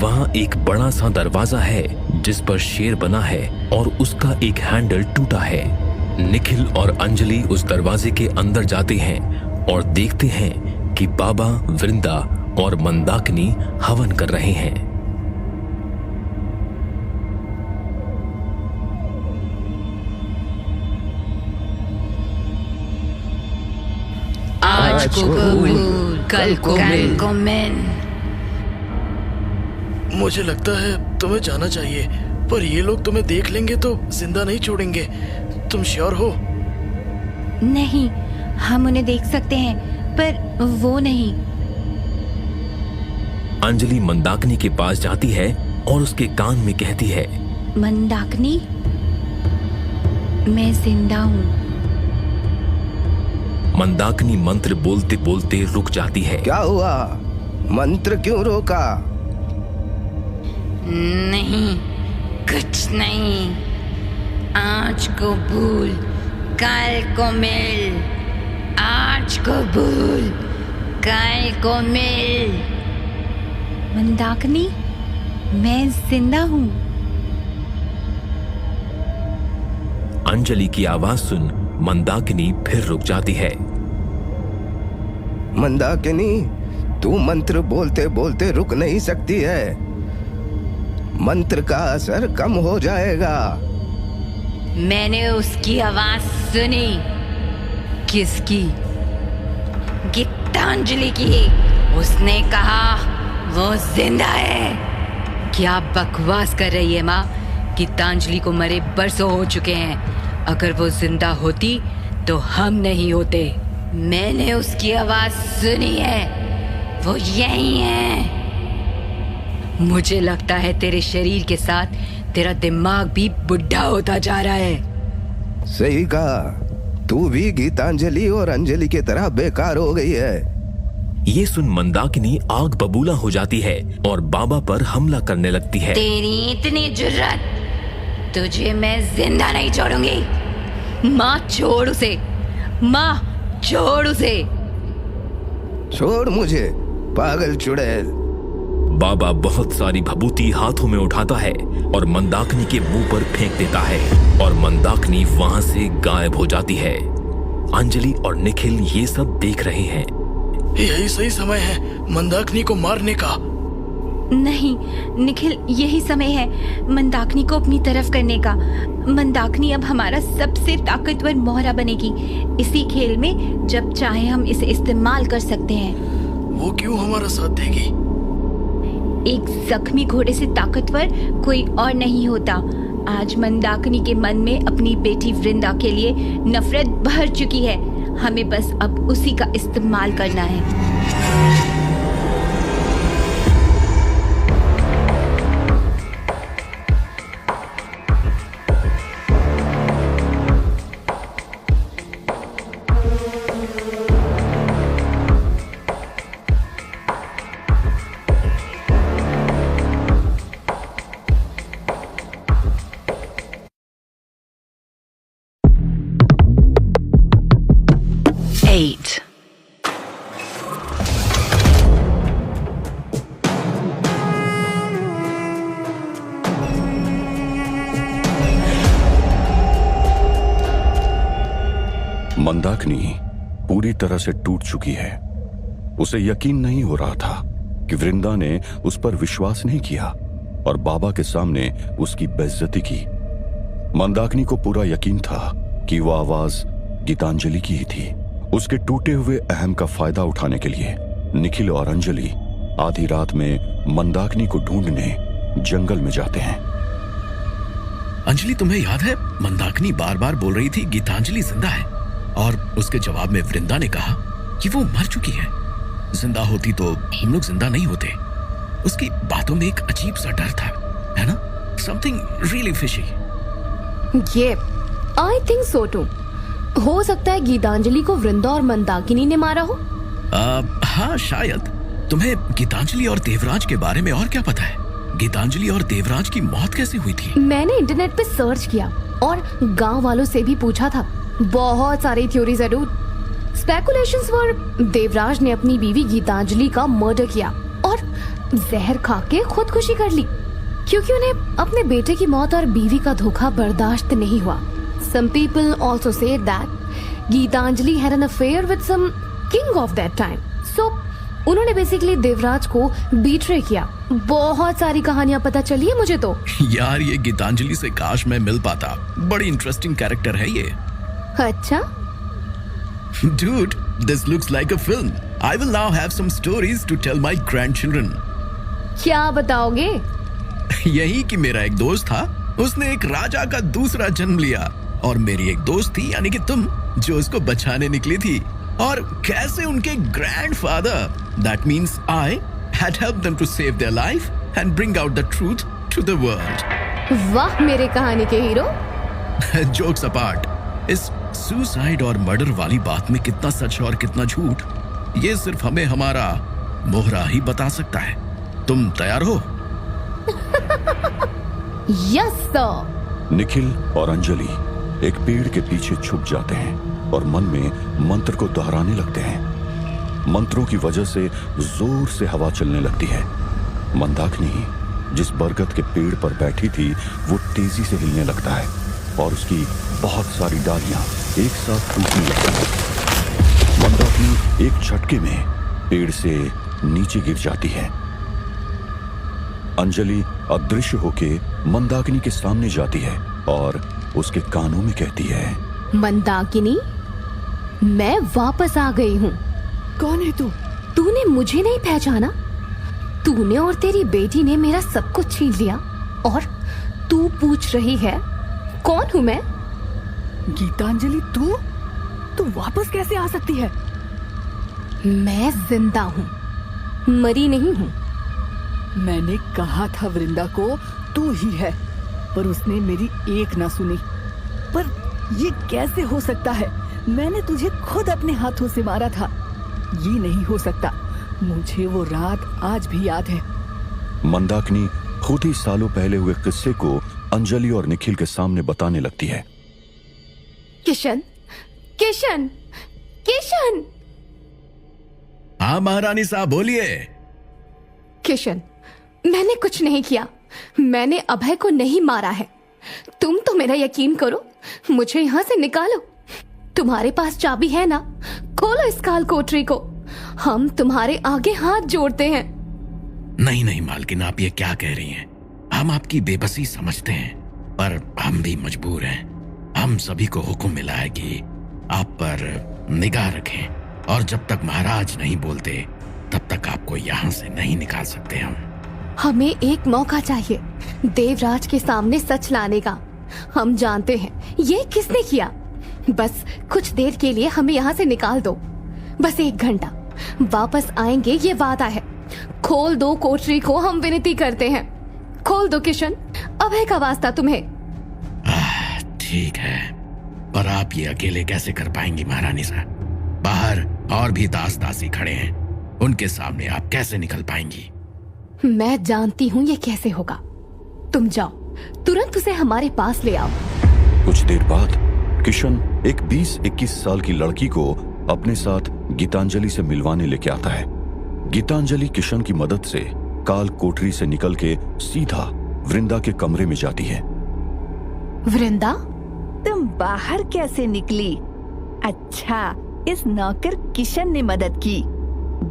Speaker 11: वहाँ एक बड़ा सा दरवाजा है जिस पर शेर बना है और उसका एक हैंडल टूटा है। निखिल और अंजलि उस दरवाजे के अंदर जाते हैं और देखते हैं कि बाबा, वृंदा और मंदाकिनी हवन कर रहे हैं।
Speaker 9: आज को कबूल, कल को मैन।
Speaker 10: मुझे लगता है तुम्हें जाना चाहिए, पर ये लोग तुम्हें देख लेंगे तो जिंदा नहीं छोड़ेंगे। तुम श्योर हो?
Speaker 4: नहीं, हम उन्हें देख सकते हैं पर वो नहीं।
Speaker 11: अंजलि मंदाकिनी के पास जाती है और उसके कान में कहती है,
Speaker 4: मंदाकिनी, मैं जिंदा हूँ।
Speaker 11: मंदाकिनी मंत्र बोलते बोलते रुक जाती है।
Speaker 6: क्या हुआ? मंत्र क्यों रोका?
Speaker 9: नहीं, कुछ नहीं। आज को भूल, कल को मिल। आज को भूल, कल को मिल।
Speaker 4: मंदाकिनी, मैं जिंदा हूँ।
Speaker 11: अंजलि की आवाज सुन मंदाकिनी फिर रुक जाती है।
Speaker 6: मंदाकिनी, तू मंत्र बोलते बोलते रुक नहीं सकती है। मंत्र का असर कम हो जाएगा।
Speaker 4: मैंने उसकी आवाज सुनी। किसकी? गीतांजलि की। उसने कहा वो जिंदा है। क्या बकवास कर रही है माँ? गीतांजलि को मरे बरसों हो चुके हैं। अगर वो जिंदा होती तो हम नहीं होते। मैंने उसकी आवाज सुनी है। वो यही है। मुझे लगता है तेरे शरीर के साथ तेरा दिमाग भी बुढ़ा होता जा रहा है।
Speaker 6: सही कहा। तू भी गीतांजलि और अंजलि की तरह बेकार हो गई है।
Speaker 11: ये सुन मंदाकिनी आग बबूला हो जाती है और बाबा पर हमला करने लगती है।
Speaker 4: तेरी इतनी जुर्रत, तुझे मैं जिंदा नहीं छोड़ूंगी। माँ छोड़ उसे। माँ छोड़ उसे।
Speaker 6: छोड़ मुझे, पागल चुड़ैल।
Speaker 11: बाबा बहुत सारी भभूति हाथों में उठाता है और मंदाकिनी के मुंह पर फेंक देता है और मंदाकिनी वहां से गायब हो जाती है। अंजलि और निखिल ये सब देख रहे हैं।
Speaker 10: यही सही समय है मंदाकिनी को मारने का।
Speaker 4: नहीं निखिल, यही समय है मंदाकिनी को अपनी तरफ करने का। मंदाकिनी अब हमारा सबसे ताकतवर मोहरा बनेगी। इसी खेल में जब चाहे हम इसे इस्तेमाल कर सकते हैं।
Speaker 10: वो क्यों हमारा साथ देगी?
Speaker 4: एक जख्मी घोड़े से ताकतवर कोई और नहीं होता। आज मंदाकिनी के मन में अपनी बेटी वृंदा के लिए नफरत भर चुकी है। हमें बस अब उसी का इस्तेमाल करना है।
Speaker 13: मंदाकिनी पूरी तरह से टूट चुकी है। उसे यकीन नहीं हो रहा था कि वृंदा ने उस पर विश्वास नहीं किया और बाबा के सामने उसकी बेइज्जती की। मंदाकिनी को पूरा यकीन था कि वह आवाज गीतांजलि की ही थी। उसके टूटे हुए अहम का फायदा उठाने के लिए निखिल और अंजलि आधी रात में मंदाकिनी को ढूंढने जंगल में जाते हैं।
Speaker 14: अंजलि, तुम्हें याद है मंदाकिनी बार बार बोल रही थी गीतांजलि जिंदा है, और उसके जवाब में वृंदा ने कहा कि वो मर चुकी है। जिंदा होती तो हम लोग जिंदा नहीं होते। उसकी बातों में एक अजीब सा डर था, है ना? Something really fishy.
Speaker 15: ये आई थिंक सो टू। हो सकता है गीतांजलि को वृंदा और मंदाकिनी ने मारा हो।
Speaker 14: हाँ शायद। तुम्हें गीतांजलि और देवराज के बारे में और क्या पता है? गीतांजलि और देवराज की मौत कैसे हुई थी?
Speaker 15: मैंने इंटरनेट पे सर्च किया और गांव वालों से भी पूछा था। बहुत सारी थ्योरीज है डूड। स्पेकुलेशंस वर देवराज ने अपनी बीवी गीतांजलि का मर्डर किया और जहर खा के खुदकुशी कर ली, क्योंकि उन्हें अपने बेटे की मौत और बीवी का धोखा बर्दाश्त नहीं हुआ। Some people also say that Geetanjali had an affair with some king of that time. So उन्होंने बेसिकली देवराज को बीट्रे किया। बहुत सारी कहानियां पता चली है मुझे तो।
Speaker 14: यार ये गीतांजलि से काश मैं मिल पाता। बड़ी इंटरेस्टिंग कैरेक्टर है ये।
Speaker 15: अच्छा?
Speaker 14: Dude, this looks like a film. I will now have some stories to tell my grandchildren.
Speaker 15: क्या बताओगे?
Speaker 14: यही कि मेरा एक दोस्त था, उसने एक राजा का दूसरा जन्म लिया और मेरी एक दोस्त थी यानी कि तुम, जो उसको बचाने निकली थी, और कैसे उनके grandfather, that means I, had helped them to save their life and bring out the truth to the world.
Speaker 15: वाह मेरे कहानी के हीरो।
Speaker 14: Jokes apart, इस सुसाइड और मर्डर वाली बात में कितना सच और कितना झूठ, ये सिर्फ हमें हमारा मोहरा ही बता सकता है। तुम तैयार हो?
Speaker 15: Yes sir.
Speaker 13: निखिल और अंजलि एक पेड़ के पीछे छुप जाते हैं और मन में मंत्र को दोहराने लगते हैं। मंत्रों की वजह से जोर से हवा चलने लगती है। मंदाकिनी जिस बरगद के पेड़ पर बैठी थी वो तेजी से हिलने लगता है और उसकी बहुत सारी डालियां एक साथ टूटने लगती हैं। मंदाकिनी एक झटके में पेड़ से नीचे गिर जाती है। अंजलि अदृश्य होके मंदाकिनी के सामने जाती है और उसके कानों में कहती है,
Speaker 15: मंदाकिनी, मैं वापस आ गई हूँ।
Speaker 5: कौन है तू?
Speaker 15: तूने मुझे नहीं पहचाना? तूने और तेरी बेटी ने मेरा सब कुछ छीन लिया और तू पूछ रही है कौन हूँ मैं?
Speaker 5: गीतांजलि, तू वापस कैसे आ सकती है?
Speaker 15: मैं जिंदा हूँ, मरी नहीं हूँ।
Speaker 5: मैंने कहा था वृंदा को तू ही है, पर उसने मेरी एक ना सुनी। पर ये कैसे हो सकता है? मैंने तुझे खुद अपने हाथों से मारा था। ये नहीं हो सकता। मुझे वो रात आज भी याद है।
Speaker 13: मंदाकिनी खुद ही सालों पहले हुए किस्से को अंजलि और निखिल के सामने बताने लगती है।
Speaker 15: किशन, किशन, किशन!
Speaker 14: हाँ महारानी साहब, बोलिए।
Speaker 15: किशन, मैंने कुछ नहीं किया। मैंने अभय को नहीं मारा है। तुम तो मेरा यकीन करो, मुझे यहाँ से निकालो। तुम्हारे पास चाबी है ना? खोलो इस काल कोठरी को। हम तुम्हारे आगे हाथ जोड़ते हैं।
Speaker 14: नहीं नहीं मालकिन, आप ये क्या कह रही हैं? हम आपकी बेबसी समझते हैं, पर हम भी मजबूर हैं। हम सभी को हुक्म मिला है कि आप पर निगाह रखें, और जब तक महाराज नहीं बोलते तब तक आपको यहाँ से नहीं निकाल सकते हम।
Speaker 15: हमें एक मौका चाहिए देवराज के सामने सच लाने का। हम जानते हैं ये किसने किया। बस कुछ देर के लिए हमें यहाँ से निकाल दो, बस 1 घंटा। वापस आएंगे ये वादा है। खोल दो कोठरी को, हम विनती करते हैं। खोल दो किशन, अभय का वास्ता तुम्हें।
Speaker 14: ठीक है, पर आप ये अकेले कैसे कर पाएंगी महारानी साहब? बाहर और भी दास दासी खड़े हैं, उनके सामने आप कैसे निकल पाएंगी?
Speaker 15: मैं जानती हूँ ये कैसे होगा। तुम जाओ, तुरंत उसे हमारे पास ले आओ।
Speaker 13: कुछ देर बाद किशन एक 20-21 साल की लड़की को अपने साथ गीतांजलि से मिलवाने लेके आता है। गीतांजलि किशन की मदद से काल कोठरी से निकल के सीधा वृंदा के कमरे में जाती है।
Speaker 15: वृंदा,
Speaker 5: तुम बाहर कैसे निकली? अच्छा, इस नौकर किशन ने मदद की।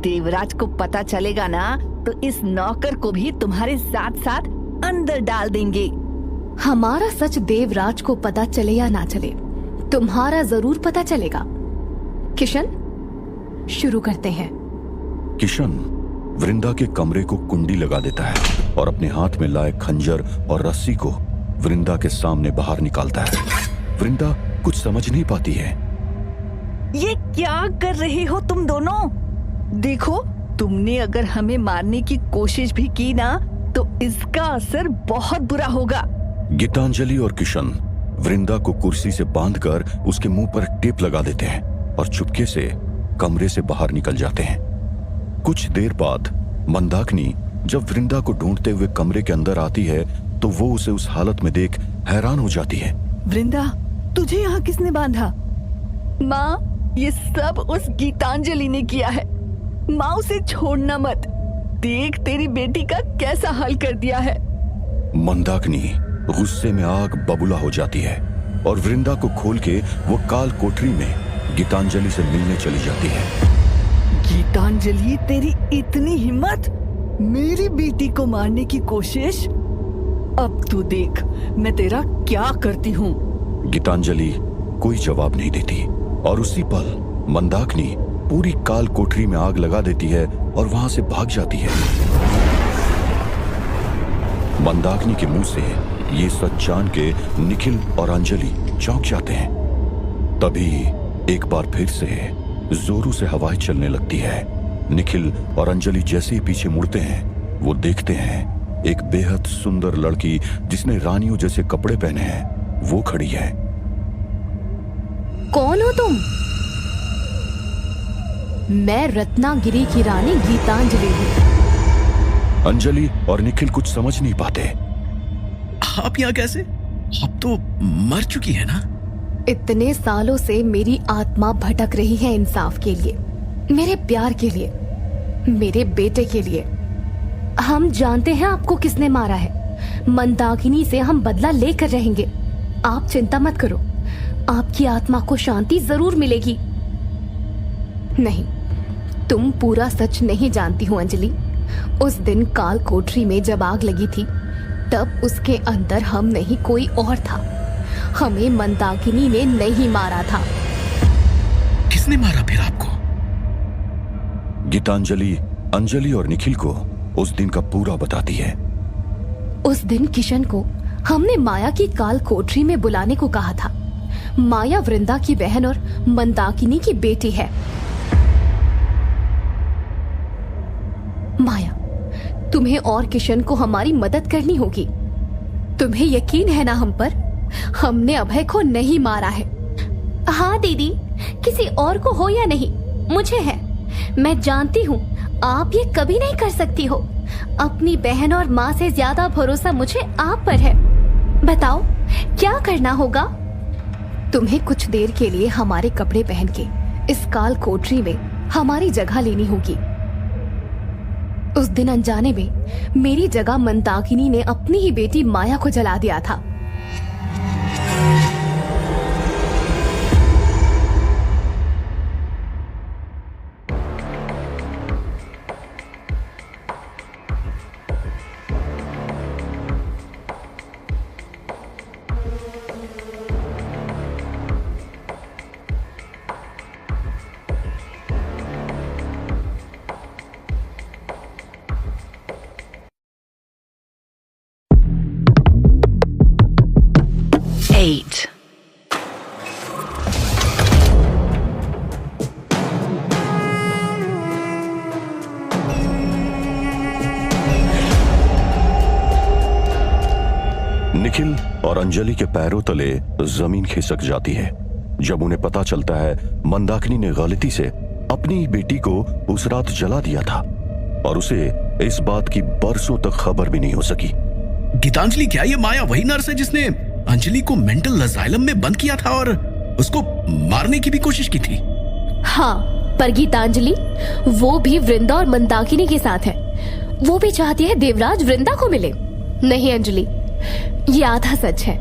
Speaker 5: देवराज को पता चलेगा ना तो इस नौकर को भी तुम्हारे साथ साथ अंदर डाल देंगे।
Speaker 15: हमारा सच देवराज को पता चले या ना चले, तुम्हारा जरूर पता चलेगा। किशन, शुरू करते हैं।
Speaker 13: किशन वृंदा के कमरे को कुंडी लगा देता है और अपने हाथ में लाए खंजर और रस्सी को वृंदा के सामने बाहर निकालता है। वृंदा कुछ समझ नहीं पाती है।
Speaker 5: ये क्या कर रहे हो तुम दोनों? देखो, तुमने अगर हमें मारने की कोशिश भी की ना तो इसका असर बहुत बुरा होगा।
Speaker 13: गीतांजलि और किशन वृंदा को कुर्सी से बांधकर उसके मुंह पर टेप लगा देते हैं और चुपके से कमरे से बाहर निकल जाते हैं। कुछ देर बाद मंदाकिनी जब वृंदा को ढूंढते हुए कमरे के अंदर आती है तो वो उसे उस हालत में देख हैरान हो जाती है।
Speaker 5: वृंदा, तुझे यहाँ किसने बांधा? माँ, ये सब उस गीतांजलि ने किया है। माँ, उसे छोड़ना मत। देख तेरी बेटी का कैसा हाल कर दिया है।
Speaker 13: मंदाकिनी गुस्से में आग बबूला हो जाती है और वृंदा को खोल के वो काल कोठरी में गीतांजलि से मिलने चली जाती है।
Speaker 5: गीतांजलि, तेरी इतनी हिम्मत! मेरी बेटी को मारने की कोशिश! अब तू देख मैं तेरा क्या करती हूँ।
Speaker 13: गीतांजलि कोई जवाब नहीं देती और उसी पल मंदाकिनी पूरी काल कोठरी में आग लगा देती है और वहां से भाग जाती है। मंदाकिनी के मुंह से ये सच जान के निखिल और अंजलि चौंक जाते हैं। तभी एक बार फिर से जोरों से हवाएं चलने लगती है। निखिल और अंजलि जैसे ही पीछे मुड़ते हैं वो देखते हैं एक बेहद सुंदर लड़की जिसने रानियों जैसे कपड़े पहने हैं वो खड़ी है।
Speaker 15: कौन हो तुम? मैं रत्नागिरी की रानी गीतांजलि हूँ।
Speaker 13: अंजलि और निखिल कुछ समझ नहीं पाते।
Speaker 14: आप यहाँ कैसे? आप तो मर चुकी है ना?
Speaker 15: इतने सालों से मेरी आत्मा भटक रही है इंसाफ के लिए, मेरे प्यार के लिए, मेरे बेटे के लिए। हम जानते हैं आपको किसने मारा है। मंदाकिनी से हम बदला लेकर रहेंगे। आप चिंता मत करो, आपकी आत्मा को शांति जरूर मिलेगी। नहीं, तुम पूरा सच नहीं जानती हो अंजलि। उस दिन काल कोठरी में जब आग लगी थी, तब उसके अंदर हम नहीं कोई और था। हमें मंदाकिनी ने नहीं मारा था।
Speaker 14: किसने मारा फिर आपको?
Speaker 13: गीतांजलि अंजलि और निखिल को उस दिन का पूरा बताती है।
Speaker 15: उस दिन किशन को हमने माया की काल कोठरी में बुलाने को कहा था। माया वृंदा की बहन और मंदाकिनी की बेटी है। माया, तुम्हें और किशन को हमारी मदद करनी होगी। तुम्हें यकीन है ना हम पर? हमने अभय को नहीं मारा है। हाँ दीदी, किसी और को हो या नहीं, मुझे है। मैं जानती हूँ आप ये कभी नहीं कर सकती हो। अपनी बहन और माँ से ज्यादा भरोसा मुझे आप पर है। बताओ क्या करना होगा? तुम्हें कुछ देर के लिए हमारे कपड़े पहन के इस काल कोठरी में हमारी जगह लेनी होगी। उस दिन अनजाने में मेरी जगह मंदाकिनी ने अपनी ही बेटी माया को जला दिया था।
Speaker 13: निखिल और अंजलि के पैरों तले जमीन खिसक जाती है जब उन्हें पता चलता है मंदाकिनी ने गलती से अपनी बेटी को उस रात जला दिया था और उसे इस बात की बरसों तक खबर भी नहीं हो सकी।
Speaker 14: गीतांजलि, क्या ये माया वही नर्स है जिसने अंजलि को मेंटल असाइलम में बंद किया था और उसको मारने की भी कोशिश की थी?
Speaker 15: हाँ, पर गीतांजलि वो भी वृंदा और मंदाकिनी के साथ है। वो भी चाहती है देवराज वृंदा को मिले। नहीं अंजलि, ये आधा सच है।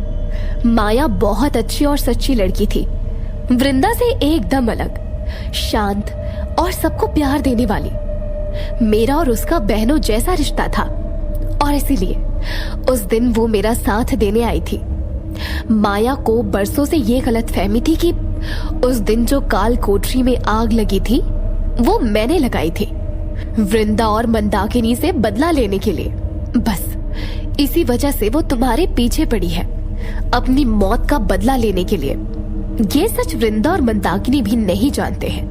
Speaker 15: माया बहुत अच्छी और सच्ची लड़की थी, वृंदा से एकदम अलग, शांत और सबको प्यार देने वाली। मेरा और उसका बहनों जैसा रिश्ता था और इसीलिए उस दिन वो मेरा साथ देने आई थी। माया को बरसों से ये गलतफहमी थी कि उस दिन जो काल कोठरी में आग लगी थी वो मैंने लगाई थी, वृंदा और मंदाकिनी से बदला लेने के लिए। बस इसी वजह से वो तुम्हारे पीछे पड़ी है, अपनी मौत का बदला लेने के लिए। ये सच वृंदा और मंदाकिनी भी नहीं जानते हैं।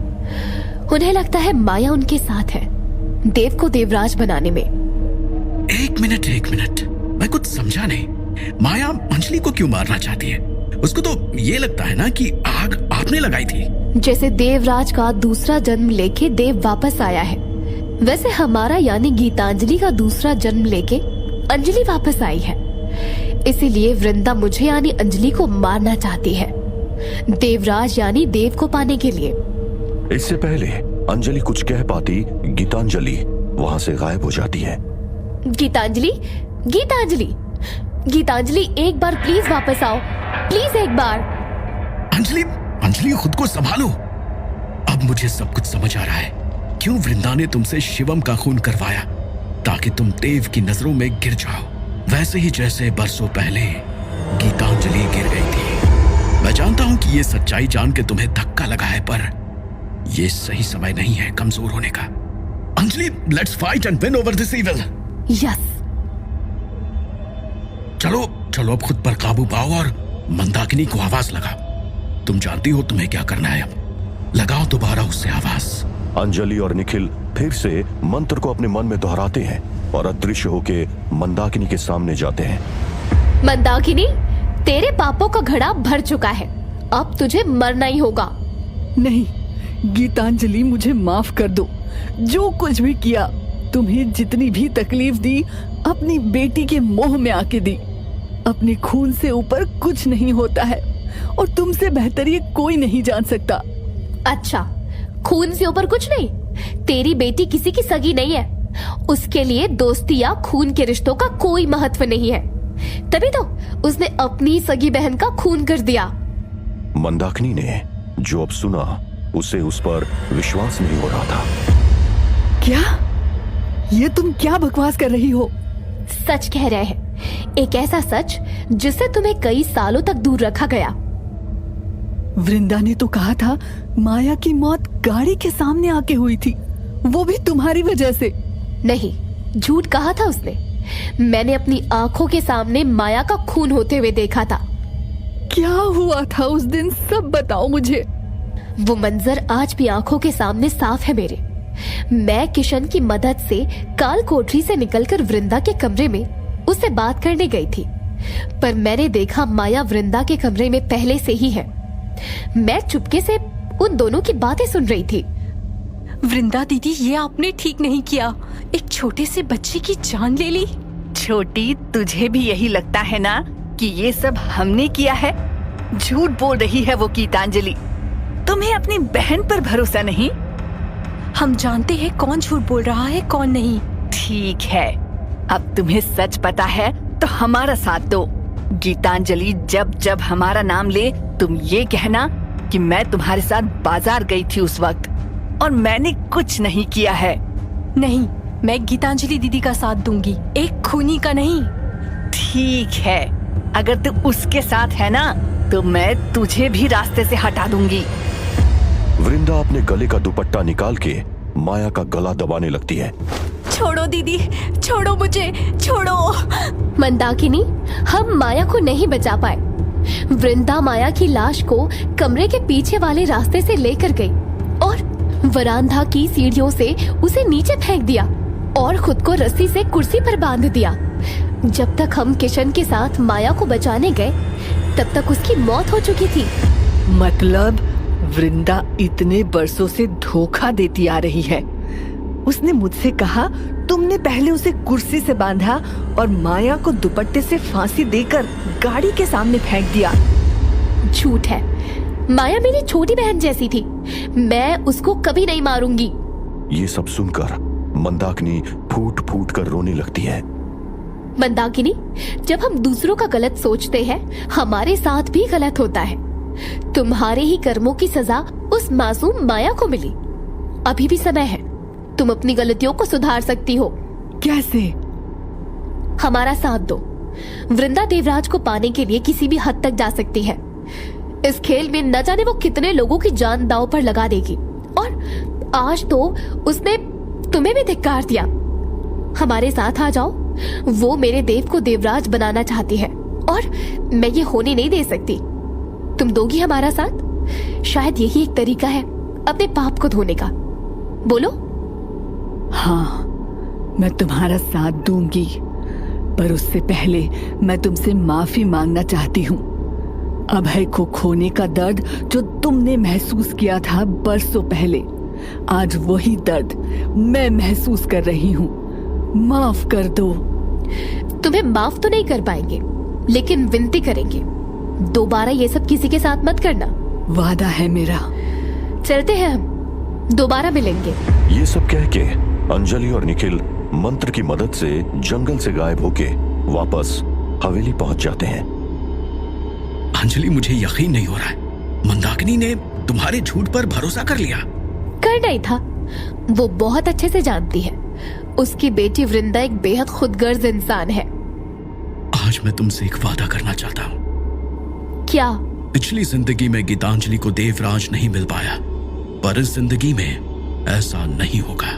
Speaker 15: उन्हें लगता है माया उनके साथ है देव को देवराज बनाने में।
Speaker 14: एक मिनट, मैं कुछ समझा नहीं। माया अंजलि को क्यों मारना चाहती है? उसको तो ये लगता है ना कि आग आपने लगाई थी।
Speaker 15: जैसे देवराज का दूसरा जन्म लेके देव वापस आया है, वैसे हमारा यानी गीतांजलि का दूसरा जन्म लेके अंजलि वापस आई है। इसीलिए वृंदा मुझे यानी अंजलि को मारना चाहती है, देवराज यानी देव को पाने के लिए।
Speaker 13: इससे पहले अंजलि कुछ कह पाती, गीतांजलि वहां से गायब हो जाती है।
Speaker 15: गीतांजलि, गीतांजलि, गीतांजलि, एक बार प्लीज वापस आओ, प्लीज एक बार।
Speaker 14: अंजलि, खुद को संभालो। अब मुझे सब कुछ समझ आ रहा है क्यों वृंदा ने तुमसे शिवम का खून करवाया, ताकि तुम देव की नजरों में गिर जाओ, वैसे ही जैसे बरसों पहले गीतांजलि गिर गई थी। मैं जानता हूं कि ये सच्चाई जान के तुम्हें धक्का लगा है, पर ये सही समय नहीं है कमजोर होने का। Anjali, let's fight and win over this evil.
Speaker 15: Yes.
Speaker 14: चलो अब खुद पर काबू पाओ और मंदाकिनी को आवाज लगाओ। तुम जानती हो तुम्हें क्या करना है। अब लगाओ दोबारा उससे आवाज।
Speaker 13: अंजलि और निखिल फिर से मंत्र को अपने मन में दोहराते हैं और अदृश्य होके मंदाकिनी के सामने जाते हैं।
Speaker 15: मंदाकिनी, तेरे पापों का घड़ा भर चुका है, अब तुझे मरना ही होगा।
Speaker 5: नहीं गीतांजलि, मुझे माफ कर दो। जो कुछ भी किया, तुम्हें जितनी भी तकलीफ दी, अपनी बेटी के मोह में आके दी। अपने खून से ऊपर कुछ नहीं होता है और तुमसे बेहतर ये कोई नहीं जान सकता।
Speaker 15: अच्छा, खून से ऊपर कुछ नहीं? तेरी बेटी किसी की सगी नहीं है, उसके लिए दोस्ती या खून के रिश्तों का कोई महत्व नहीं है। तभी तो उसने अपनी सगी बहन का खून कर दिया।
Speaker 13: मंदाकिनी ने जो अब सुना उसे उस पर विश्वास नहीं हो रहा था।
Speaker 5: क्या? ये तुम क्या बकवास कर रही हो?
Speaker 15: सच कह रहे हैं, एक ऐसा सच जिससे तुम्हें कई सालों तक दूर रखा गया।
Speaker 5: वृंदा ने तो कहा था माया की मौत गाड़ी के सामने आके हुई थी, वो भी तुम्हारी वजह से।
Speaker 15: नहीं, झूठ कहा था उसने। मैंने अपनी आंखों के सामने माया का खून होते हुए देखा था।
Speaker 5: क्या हुआ था उस दिन, सब बताओ मुझे।
Speaker 15: वो मंजर आज भी आंखों के सामने साफ है मेरे। मैं किशन की मदद से काल कोठरी से निकलकर वृंदा के कमरे में उससे बात करने गई थी, पर मैंने देखा माया वृंदा के कमरे में पहले से ही है। मैं चुपके से उन दोनों की बातें सुन रही थी।
Speaker 1: वृंदा दीदी, ये आपने ठीक नहीं किया। एक छोटे से बच्चे की जान ले ली।
Speaker 5: छोटी, तुझे भी यही लगता है ना कि ये सब हमने किया है? झूठ बोल रही है वो गीतांजलि। तुम्हें अपनी बहन पर भरोसा नहीं?
Speaker 1: हम जानते हैं कौन झूठ बोल रहा है कौन नहीं।
Speaker 5: ठीक है, अब तुम्हें सच पता है तो हमारा साथ दो। गीतांजलि, जब जब हमारा नाम ले तुम ये कहना कि मैं तुम्हारे साथ बाजार गई थी उस वक्त और मैंने कुछ नहीं किया है।
Speaker 1: नहीं, मैं गीतांजलि दीदी का साथ दूंगी, एक खूनी का नहीं।
Speaker 5: ठीक है, अगर तू उसके साथ है ना तो मैं तुझे भी रास्ते से हटा दूंगी।
Speaker 13: वृंदा अपने गले का दुपट्टा निकाल के माया का गला दबाने लगती है।
Speaker 1: छोड़ो दीदी, छोड़ो मुझे, छोड़ो।
Speaker 15: मंदाकिनी, हम माया को नहीं बचा पाए। वृंदा माया की लाश को कमरे के पीछे वाले रास्ते से लेकर गई और वरांदा की सीढ़ियों से उसे नीचे फेंक दिया और खुद को रस्सी से कुर्सी पर बांध दिया। जब तक हम किशन के साथ माया को बचाने गए तब तक उसकी मौत हो चुकी थी।
Speaker 5: मतलब वृंदा इतने बरसों से धोखा देती आ रही है। उसने मुझसे कहा तुमने पहले उसे कुर्सी से बांधा और माया को दुपट्टे से फांसी देकर गाड़ी के सामने फेंक दिया।
Speaker 15: झूठ है। माया मेरी छोटी बहन जैसी थी, मैं उसको कभी नहीं मारूंगी।
Speaker 13: ये सब सुनकर मंदाकिनी फूट फूट कर रोने लगती है।
Speaker 15: मंदाकिनी, जब हम दूसरों का गलत सोचते हैं हमारे साथ भी गलत होता है। तुम्हारे ही कर्मों की सजा उस मासूम माया को मिली। अभी भी समय है, तुम अपनी गलतियों को सुधार सकती हो।
Speaker 5: कैसे?
Speaker 15: हमारा साथ दो। वृंदा देवराज को पाने के लिए किसी भी हद तक जा सकती है। इस खेल में न जाने वो कितने लोगों की जान दांव पर लगा देगी, और आज तो उसने तुम्हें भी धिक्कार दिया। हमारे साथ आ जाओ। वो मेरे देव को देवराज बनाना चाहती है और मैं ये होने नहीं दे सकती। तुम दोगी हमारा साथ? शायद यही एक तरीका है अपने पाप को धोने का। बोलो।
Speaker 5: हाँ, मैं तुम्हारा साथ दूंगी, पर उससे पहले मैं तुमसे माफी मांगना चाहती हूँ। अभय को खोने का दर्द जो तुमने महसूस किया था बरसों पहले, आज वही दर्द मैं महसूस कर रही हूँ। माफ कर दो।
Speaker 15: तुम्हें माफ तो नहीं कर पाएंगे, लेकिन विनती करेंगे, दोबारा ये सब किसी के साथ मत करना।
Speaker 5: वादा है मेरा।
Speaker 15: चलते हैं, हम दोबारा मिलेंगे।
Speaker 13: ये सब कह के अंजलि और निखिल मंत्र की मदद से जंगल से गायब होके वापस हवेली पहुंच जाते हैं।
Speaker 14: अंजलि, मुझे यकीन नहीं हो रहा है, मंदाकिनी ने तुम्हारे झूठ पर भरोसा कर लिया।
Speaker 15: करना ही था। वो बहुत अच्छे से जानती है उसकी बेटी वृंदा एक बेहद खुदगर्ज इंसान है।
Speaker 14: आज मैं तुमसे एक वादा करना चाहता हूँ।
Speaker 15: क्या?
Speaker 14: पिछली जिंदगी में गीतांजलि को देवराज नहीं मिल पाया, पर इस जिंदगी में ऐसा नहीं होगा।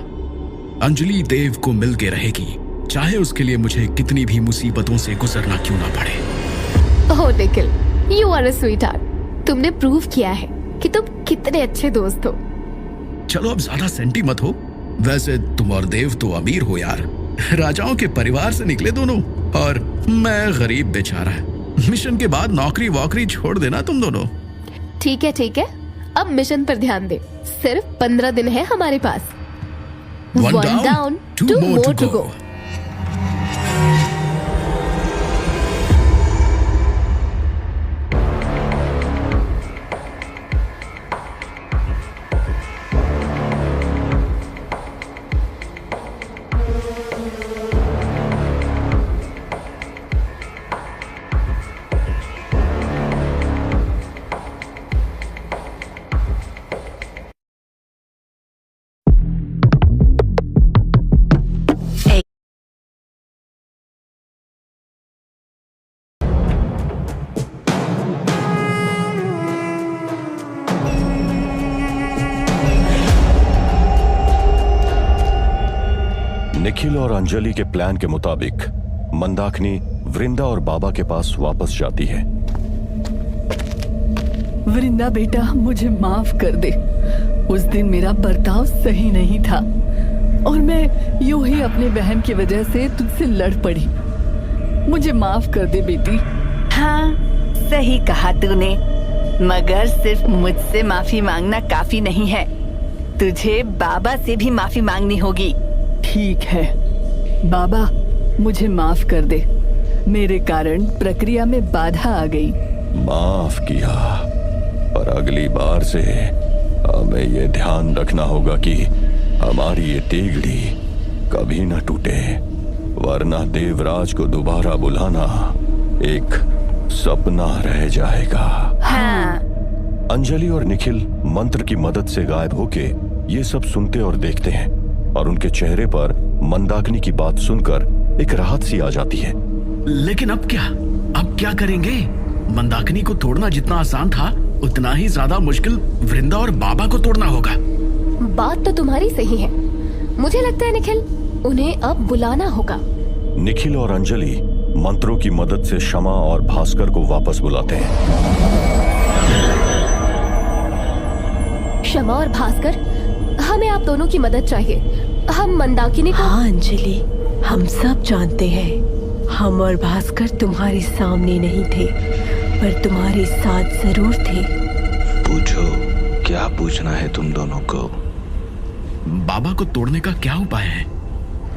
Speaker 14: अंजलि देव को मिल के रहेगी, चाहे उसके लिए मुझे कितनी भी मुसीबतों से गुजरना क्यों ना पड़े।
Speaker 15: Oh Nikhil, you are a sweetheart. तुमने प्रूव किया है कि तुम कितने अच्छे दोस्त हो।
Speaker 14: चलो अब ज्यादा सेंटी मत हो। वैसे तुम और देव तो अमीर हो यार, राजाओं के परिवार से निकले दोनों, और मैं गरीब बेचारा। मिशन के बाद नौकरी वोकरी छोड़ देना तुम दोनों।
Speaker 15: ठीक है ठीक है, अब मिशन पर ध्यान दे। सिर्फ 15 दिन है हमारे पास। One down, two more to go.
Speaker 13: Nikhil और अंजलि के प्लान के मुताबिक मंदाकिनी वृंदा और बाबा के पास वापस जाती है।
Speaker 5: वृंदा बेटा, मुझे माफ कर दे। उस दिन मेरा बर्ताव सही नहीं था और मैं यूं ही अपने बहन की वजह से तुझसे लड़ पड़ी। मुझे माफ कर दे बेटी।
Speaker 1: हाँ, सही कहा तूने, मगर सिर्फ मुझसे माफी मांगना काफी नहीं है, तुझे बाबा से भी माफी मांगनी होगी।
Speaker 5: ठीक है बाबा, मुझे माफ कर दे। मेरे कारण प्रक्रिया में बाधा आ गई।
Speaker 13: माफ किया, पर अगली बार से हमें ये ध्यान रखना होगा कि हमारी ये तेगड़ी कभी न टूटे, वरना देवराज को दोबारा बुलाना एक सपना रह जाएगा।
Speaker 1: हाँ।
Speaker 13: अंजलि और निखिल मंत्र की मदद से गायब होके ये सब सुनते और देखते हैं और उनके चेहरे पर मंदाकिनी की बात सुनकर एक राहत सी आ जाती है।
Speaker 14: लेकिन अब क्या करेंगे? मंदाकिनी को तोड़ना जितना आसान था, उतना ही ज्यादा मुश्किल वृंदा और बाबा को तोड़ना होगा।
Speaker 15: बात तो तुम्हारी सही है। मुझे लगता है निखिल, उन्हें अब बुलाना होगा।
Speaker 13: निखिल और अंजलि मंत्रों की मदद से क्षमा और भास्कर को वापस बुलाते हैं।
Speaker 15: क्षमा और भास्कर, हमें आप दोनों की मदद चाहिए। हम मंदाकिनी को...
Speaker 16: हाँ अंजलि, हम सब जानते हैं हम और भास्कर तुम्हारे सामने नहीं थे, पर तुम्हारे साथ जरूर थे।
Speaker 17: पूछो, क्या पूछना है तुम दोनों को?
Speaker 14: बाबा को तोड़ने का क्या उपाय है?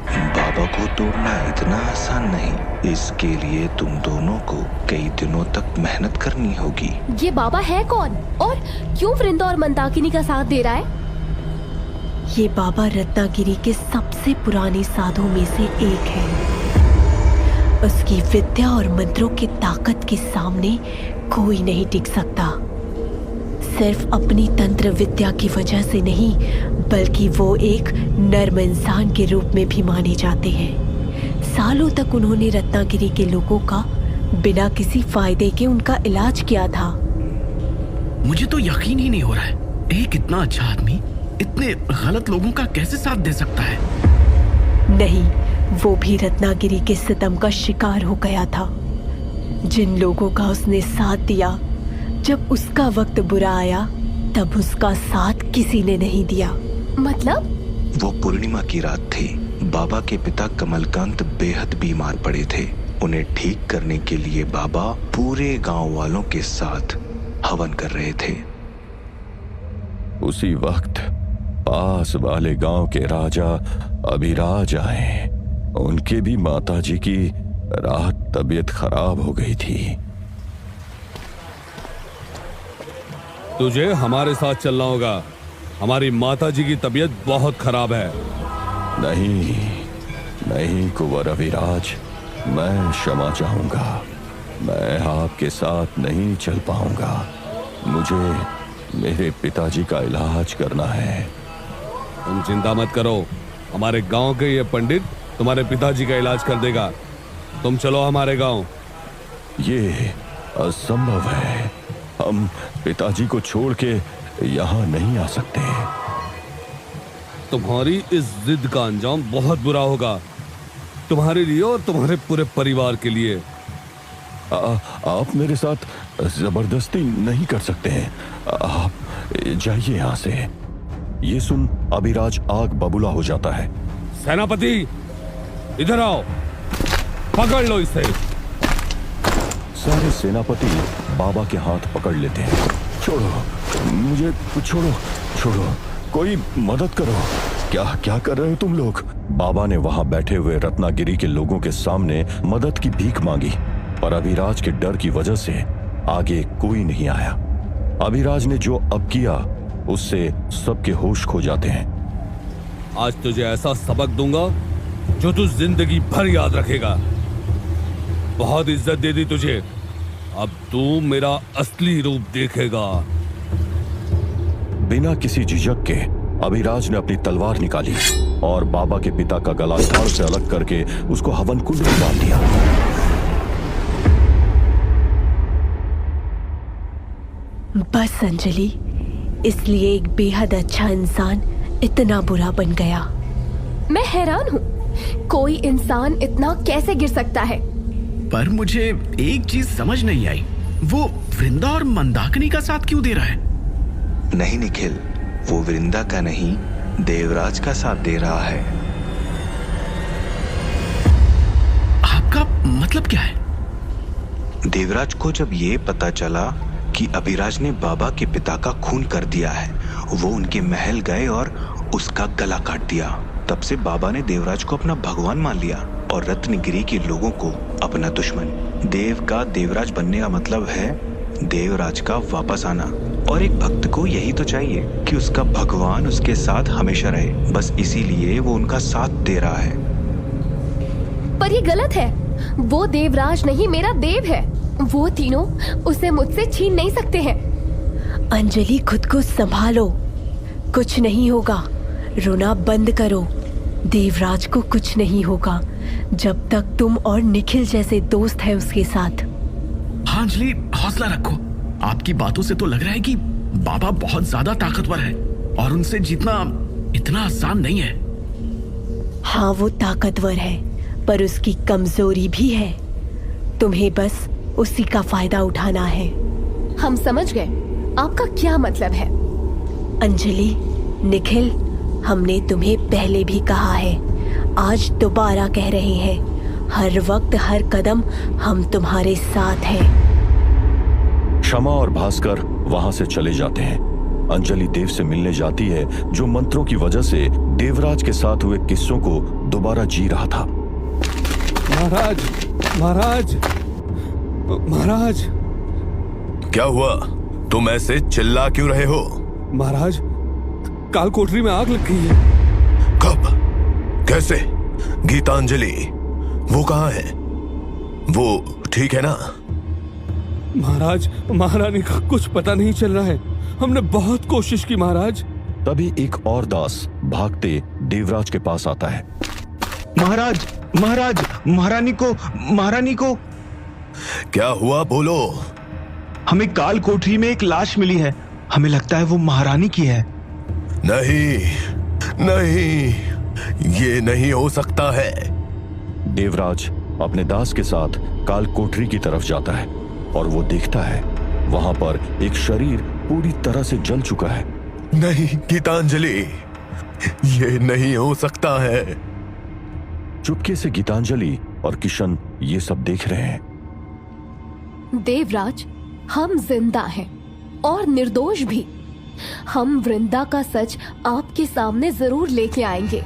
Speaker 17: बाबा को तोड़ना इतना आसान नहीं, इसके लिए तुम दोनों को कई दिनों तक मेहनत करनी होगी।
Speaker 15: ये बाबा है कौन और क्यों वृंदा और मंदाकिनी का साथ दे रहा है?
Speaker 16: ये बाबा रत्नागिरी के सबसे पुराने साधुओं में से एक है। उसकी विद्या और मंत्रों की ताकत के सामने कोई नहीं टिक सकता। सिर्फ अपनी तंत्र विद्या की वजह से नहीं, बल्कि वो एक नर्म इंसान के रूप में भी माने जाते हैं। सालों तक उन्होंने रत्नागिरी के लोगों का बिना किसी फायदे के उनका इलाज किया था।
Speaker 14: मुझे तो यकीन ही नहीं हो रहा है, एक इतना अच्छा आदमी इतने गलत लोगों का कैसे साथ दे सकता है?
Speaker 16: नहीं, वो भी रत्नागिरी के सितम का शिकार हो गया था। जिन लोगों का उसने साथ दिया, जब उसका वक्त बुरा आया, तब उसका साथ किसी ने नहीं दिया।
Speaker 15: मतलब?
Speaker 17: वो पूर्णिमा की रात थी। बाबा के पिता कमलकांत बेहद बीमार पड़े थे। उन्हें ठीक करने के लिए बाबा पूरे गांव वालों के साथ हवन कर रहे थे।
Speaker 13: उसी वक्त पास वाले गांव के राजा अभिराज आए। उनके भी माताजी की रात तबीयत खराब हो गई थी।
Speaker 18: तुझे हमारे साथ चलना होगा, हमारी माताजी की तबीयत बहुत खराब है।
Speaker 13: नहीं कुंवर अभिराज, मैं क्षमा चाहूंगा। मैं आपके साथ नहीं चल पाऊंगा। मुझे मेरे पिताजी का इलाज करना है।
Speaker 18: तुम चिंता मत करो, हमारे गांव के ये पंडित तुम्हारे पिताजी का इलाज कर देगा। तुम चलो हमारे गांव।
Speaker 13: ये असंभव है। हम पिताजी को छोड़ के यहाँ नहीं आ सकते।
Speaker 18: तुम्हारी इस जिद का अंजाम बहुत बुरा होगा, तुम्हारे लिए और तुम्हारे पूरे परिवार के लिए।
Speaker 13: आप मेरे साथ जबरदस्ती नहीं कर सकते हैं। आप जाइए यहाँ से। ये सुन अभिराज आग बबूला हो जाता है।
Speaker 18: सेनापति, इधर आओ, पकड़ लो इसे।
Speaker 13: सारे सेनापति बाबा के हाथ पकड़ लेते हैं। छोड़ो मुझे, छोड़ो, कोई मदद करो। क्या कर रहे हो तुम लोग? बाबा ने वहां बैठे हुए रत्नागिरी के लोगों के सामने मदद की भीख मांगी, पर अभिराज के डर की वजह से आगे कोई नहीं आया। अभिराज ने जो अब किया, उससे सबके होश खो जाते हैं।
Speaker 18: आज तुझे ऐसा सबक दूंगा जो तू जिंदगी भर याद रखेगा। बहुत इज्जत दे दी तुझे, अब तू मेरा असली रूप देखेगा।
Speaker 13: बिना किसी झिझक के अभिराज ने अपनी तलवार निकाली और बाबा के पिता का गला धड़ से अलग करके उसको हवन कुंड में डाल दिया।
Speaker 16: बस अंजलि, इसलिए एक बेहद अच्छा इंसान इतना बुरा बन गया।
Speaker 15: मैं हैरान हूँ, कोई इंसान इतना कैसे गिर सकता है?
Speaker 14: पर मुझे एक चीज समझ नहीं आई, वो वृंदा और मंदाकिनी का साथ क्यों दे रहा है?
Speaker 17: नहीं निखिल, वो वृंदा का नहीं, देवराज का साथ दे रहा है।
Speaker 14: आपका मतलब क्या है?
Speaker 17: देवराज को जब ये पता चला कि अभिराज ने बाबा के पिता का खून कर दिया है, वो उनके महल गए और उसका गला काट दिया। तब से बाबा ने देवराज को अपना भगवान मान लिया और रत्नगिरी के लोगों को अपना दुश्मन। देव का देवराज बनने का मतलब है देवराज का वापस आना, और एक भक्त को यही तो चाहिए कि उसका भगवान उसके साथ हमेशा रहे। बस इसीलिए वो उनका साथ दे रहा है।
Speaker 15: पर ये गलत है। वो देवराज नहीं, मेरा देव है। वो तीनों उसे मुझसे छीन नहीं सकते हैं।
Speaker 16: अंजलि, खुद को संभालो, कुछ नहीं होगा। रोना बंद करो। देवराज को कुछ नहीं होगा जब तक तुम और निखिल जैसे दोस्त हैं उसके साथ।
Speaker 14: हाँ अंजलि, हौसला रखो। आपकी बातों से तो लग रहा है कि बाबा बहुत ज्यादा ताकतवर है और उनसे जीतना इतना आसान नहीं है।
Speaker 16: हाँ, वो ताकतवर है, पर उसकी कमजोरी भी है। तुम्हें बस उसी का फायदा उठाना है।
Speaker 15: हम समझ गए, आपका क्या मतलब है।
Speaker 16: अंजलि, निखिल, हमने तुम्हें पहले भी कहा है, आज दोबारा कह रहे हैं, हर वक्त हर कदम हम तुम्हारे साथ हैं।
Speaker 13: क्षमा और भास्कर वहां से चले जाते हैं। अंजलि देव से मिलने जाती है, जो मंत्रों की वजह से देवराज के साथ हुए किस्सों को दोबारा जी रहा था।
Speaker 18: महाराज, महाराज, महाराज।
Speaker 19: क्या हुआ? तुम ऐसे चिल्ला क्यों रहे हो?
Speaker 18: महाराज, काल कोठरी में आग लग गई है।
Speaker 19: कब? कैसे? गीतांजलि वो कहाँ है? वो ठीक है ना?
Speaker 18: महाराज, महारानी का कुछ पता नहीं चल रहा है। हमने बहुत कोशिश की महाराज।
Speaker 13: तभी एक और दास भागते देवराज के पास आता है।
Speaker 17: महाराज, महाराज, महारानी को
Speaker 19: क्या हुआ? बोलो।
Speaker 17: हमें काल कोठरी में एक लाश मिली है। हमें लगता है वो महारानी की है।
Speaker 19: नहीं, नहीं, ये नहीं हो सकता है।
Speaker 13: देवराज अपने दास के साथ काल कोठरी की तरफ जाता है और वो देखता है वहां पर एक शरीर पूरी तरह से जल चुका है।
Speaker 19: नहीं गीतांजलि, ये नहीं हो सकता है।
Speaker 13: चुपके से गीतांजलि और किशन ये सब देख रहे हैं।
Speaker 15: देवराज, हम जिंदा हैं और निर्दोष भी। हम वृंदा का सच आपके सामने जरूर लेके आएंगे।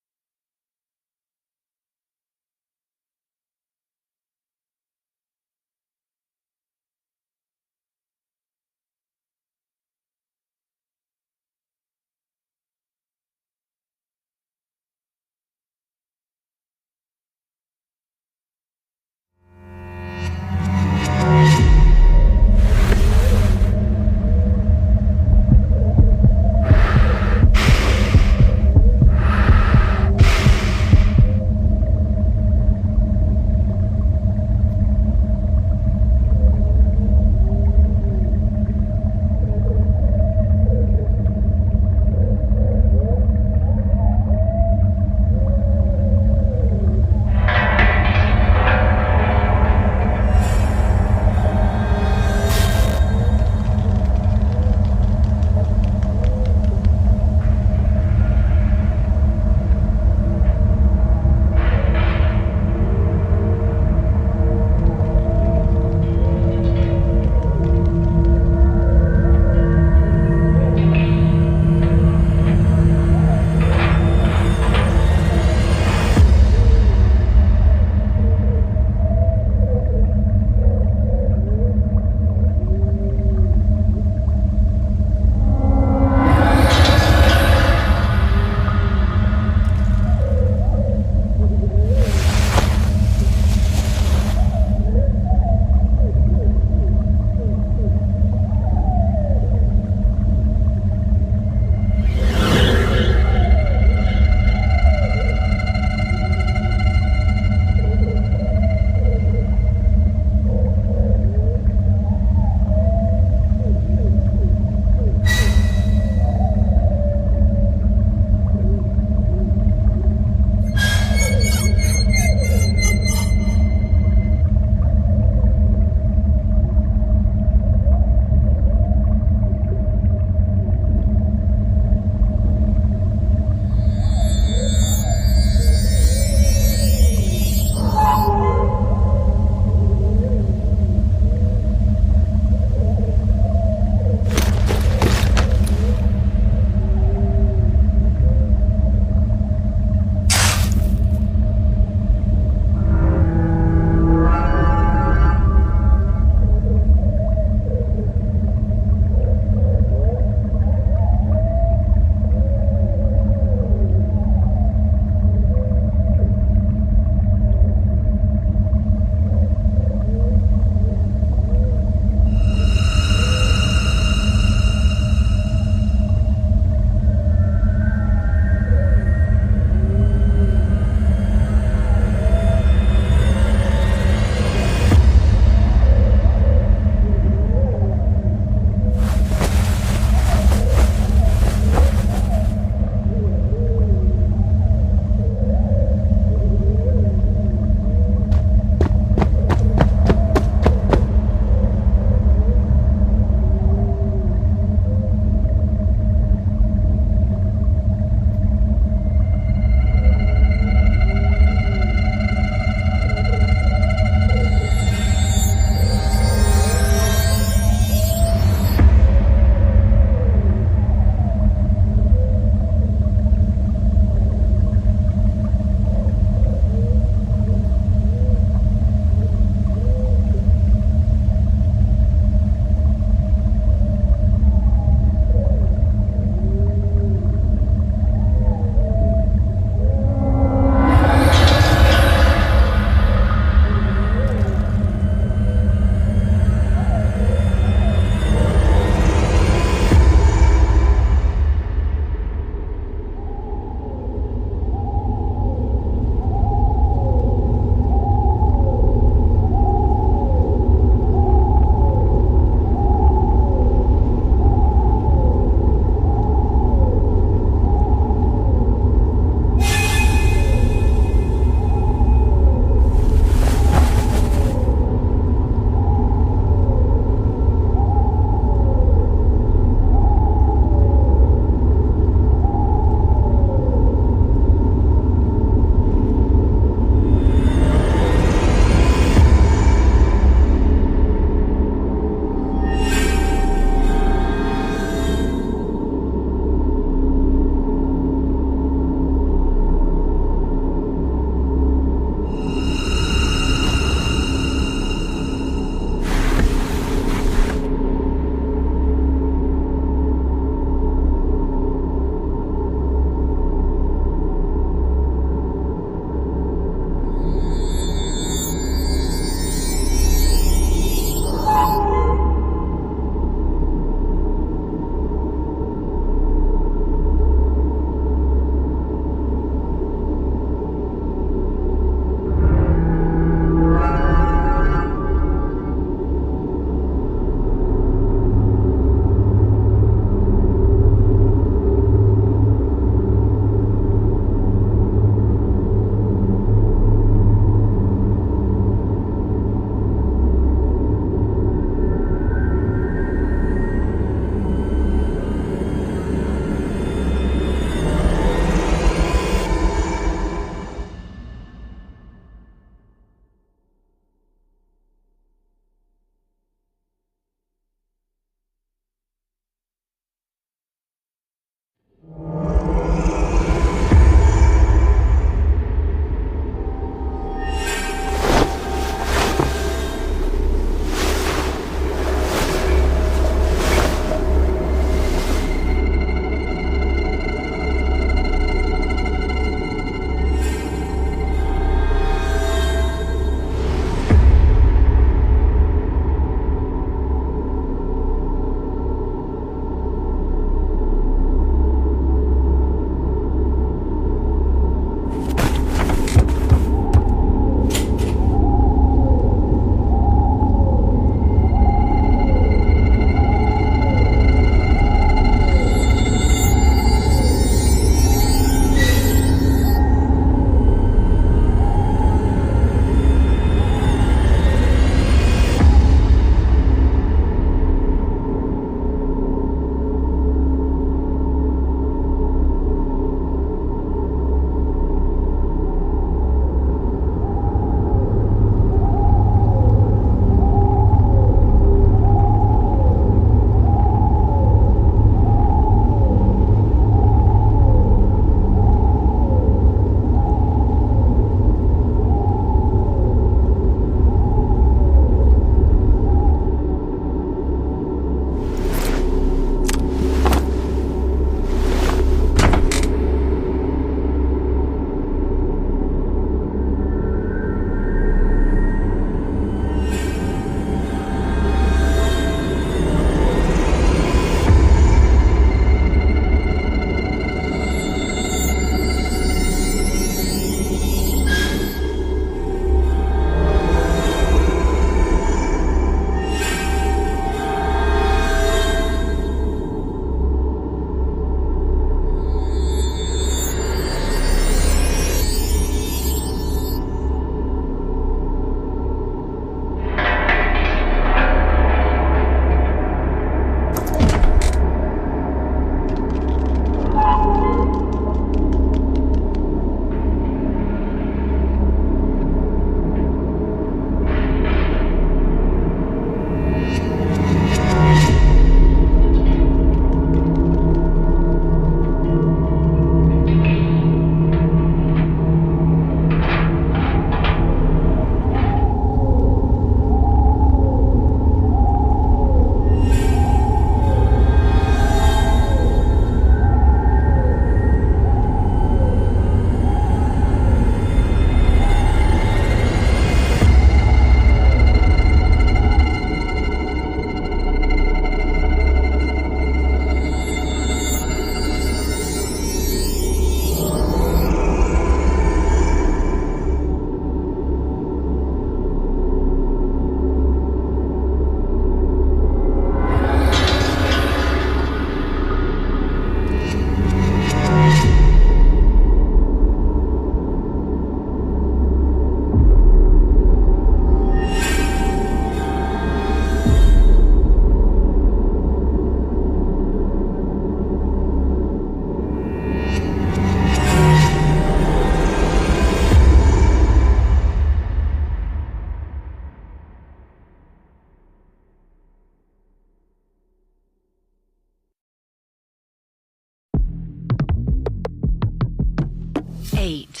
Speaker 20: 8.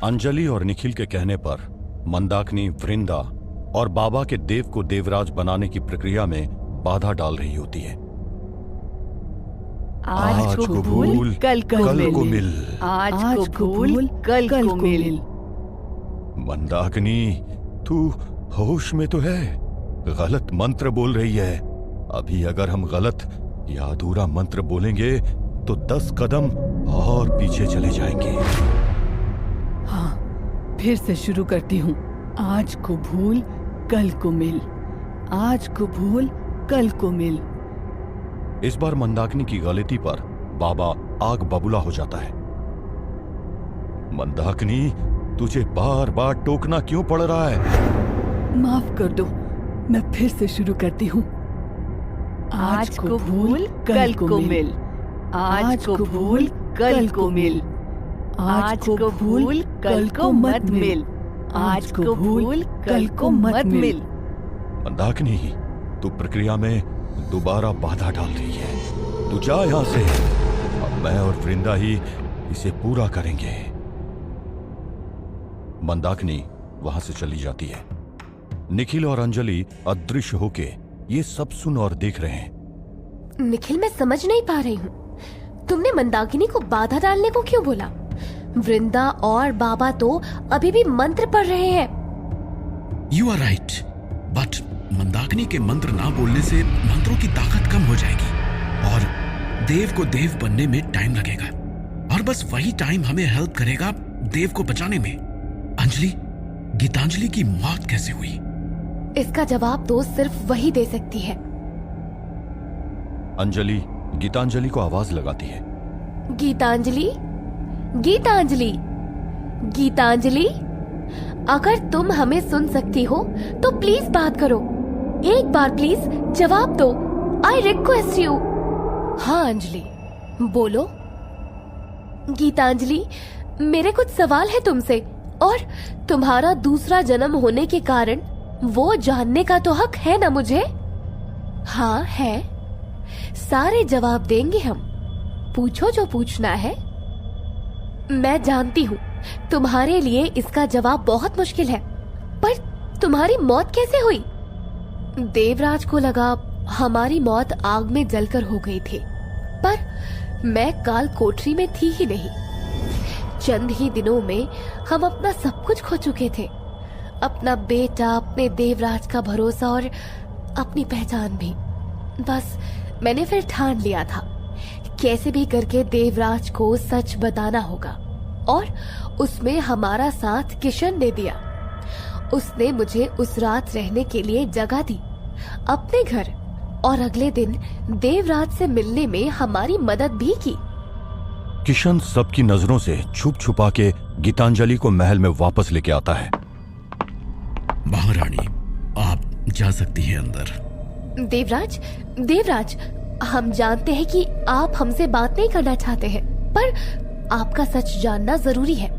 Speaker 13: अंजलि और निखिल के कहने पर मंदाकिनी वृंदा और बाबा के देव को देवराज बनाने की प्रक्रिया में बाधा डाल रही होती है।
Speaker 5: आज को भूल कल को मिल। आज को भूल कल को मिल।
Speaker 13: मंदाकिनी, तू होश में तो है? गलत मंत्र बोल रही है। अभी अगर हम गलत या अधूरा मंत्र बोलेंगे तो 10 कदम और पीछे चले जाएंगे।
Speaker 5: हाँ, फिर से शुरू करती हूँ। आज को भूल कल को मिल। आज को भूल कल को मिल।
Speaker 13: इस बार मंदाकिनी की गलती पर बाबा आग बबूला हो जाता है। मंदाकिनी, तुझे बार बार टोकना क्यों पड़ रहा है?
Speaker 5: माफ कर दो, मैं फिर से शुरू करती हूँ। आज को भूल कल को मिल। आज को भूल कल को मिल। आज को भूल कल को मत मिल। आज को भूल कल को मत मिल।
Speaker 13: मंदाकिनी, तू प्रक्रिया में दोबारा बाधा डाल रही है। तू जा यहां से। अब मैं और वृंदा ही इसे पूरा करेंगे। मंदाकिनी वहां से चली जाती है। निखिल और अंजलि अदृश्य होके ये सब सुन और देख रहे हैं।
Speaker 15: निखिल, मैं समझ नहीं पा रही हूँ। तुमने मंदाकिनी को बाधा डालने को क्यों बोला? वृंदा और बाबा तो अभी भी मंत्र पढ़ रहे हैं।
Speaker 14: You are right, but Mandakini के मंत्र ना बोलने से मंत्रों की ताकत कम हो जाएगी और देव को देव बनने में टाइम लगेगा, और बस वही टाइम हमें हेल्प करेगा देव को बचाने में। अंजलि, गीतांजलि की मौत कैसे हुई?
Speaker 15: इसका जवाब तो सिर्फ वही दे सकती है।
Speaker 13: अंजलि गीतांजलि को आवाज लगाती है।
Speaker 15: गीतांजलि, गीतांजलि, गीतांजलि, अगर तुम हमें सुन सकती हो तो प्लीज बात करो। एक बार प्लीज जवाब दो। I request you. हाँ अंजलि, बोलो। गीतांजलि, मेरे कुछ सवाल है तुमसे, और तुम्हारा दूसरा जन्म होने के कारण वो जानने का तो हक है ना मुझे? हाँ है। सारे जवाब देंगे हम। पूछो जो पूछना है। मैं जानती हूँ तुम्हारे लिए इसका जवाब बहुत मुश्किल है, पर तुम्हारी मौत कैसे हुई? देवराज को लगा हमारी मौत आग में जलकर हो गई थी, पर मैं काल कोठरी में थी ही नहीं। चंद ही दिनों में हम अपना सब कुछ खो चुके थे, अपना बेटा, अपने देवराज का भरोसा और अपनी पहचान भी। बस मैंने फिर ठान लिया था कैसे भी करके देवराज को सच बताना होगा, और उसमें हमारा साथ किशन ने दिया। उसने मुझे उस रात रहने के लिए जगह दी अपने घर, और अगले दिन देवराज से मिलने में हमारी मदद भी की।
Speaker 13: किशन सबकी नजरों से छुप छुपा के गीतांजलि को महल में वापस लेके आता है।
Speaker 14: महारानी, आप जा सकती हैं अंदर।
Speaker 15: देवराज, देवराज, हम जानते हैं कि आप हमसे बात नहीं करना चाहते हैं, पर आपका सच जानना जरूरी है।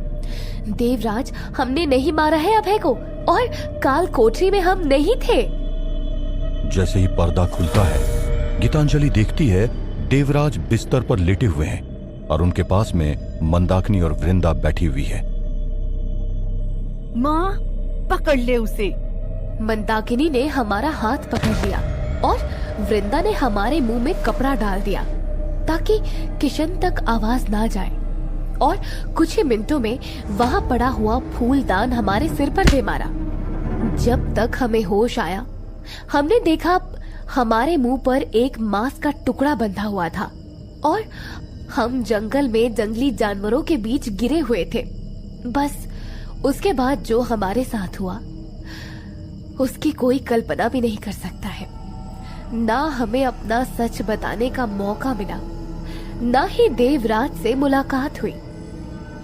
Speaker 15: देवराज, हमने नहीं मारा है अभय को, और काल कोठरी में हम नहीं थे।
Speaker 13: जैसे ही पर्दा खुलता है, गीतांजलि देखती है देवराज बिस्तर पर लेटे हुए हैं और उनके पास में मंदाकिनी और वृंदा बैठी हुई है।
Speaker 5: माँ, पकड़ ले उसे।
Speaker 15: मंदाकिनी ने हमारा हाथ पकड़ लिया और वृंदा ने हमारे मुंह में कपड़ा डाल दिया ताकि किशन तक आवाज ना जाए, और कुछ ही मिनटों में वहां पड़ा हुआ फूलदान हमारे सिर पर दे मारा। जब तक हमें होश आया, हमने देखा हमारे मुंह पर एक मांस का टुकड़ा बंधा हुआ था, और हम जंगल में जंगली जानवरों के बीच गिरे हुए थे। बस उसके बाद जो हमारे साथ हुआ उसकी कोई कल्पना भी नहीं कर सकता है। ना हमें अपना सच बताने का मौका मिला, ना ही देवराज से मुलाकात हुई।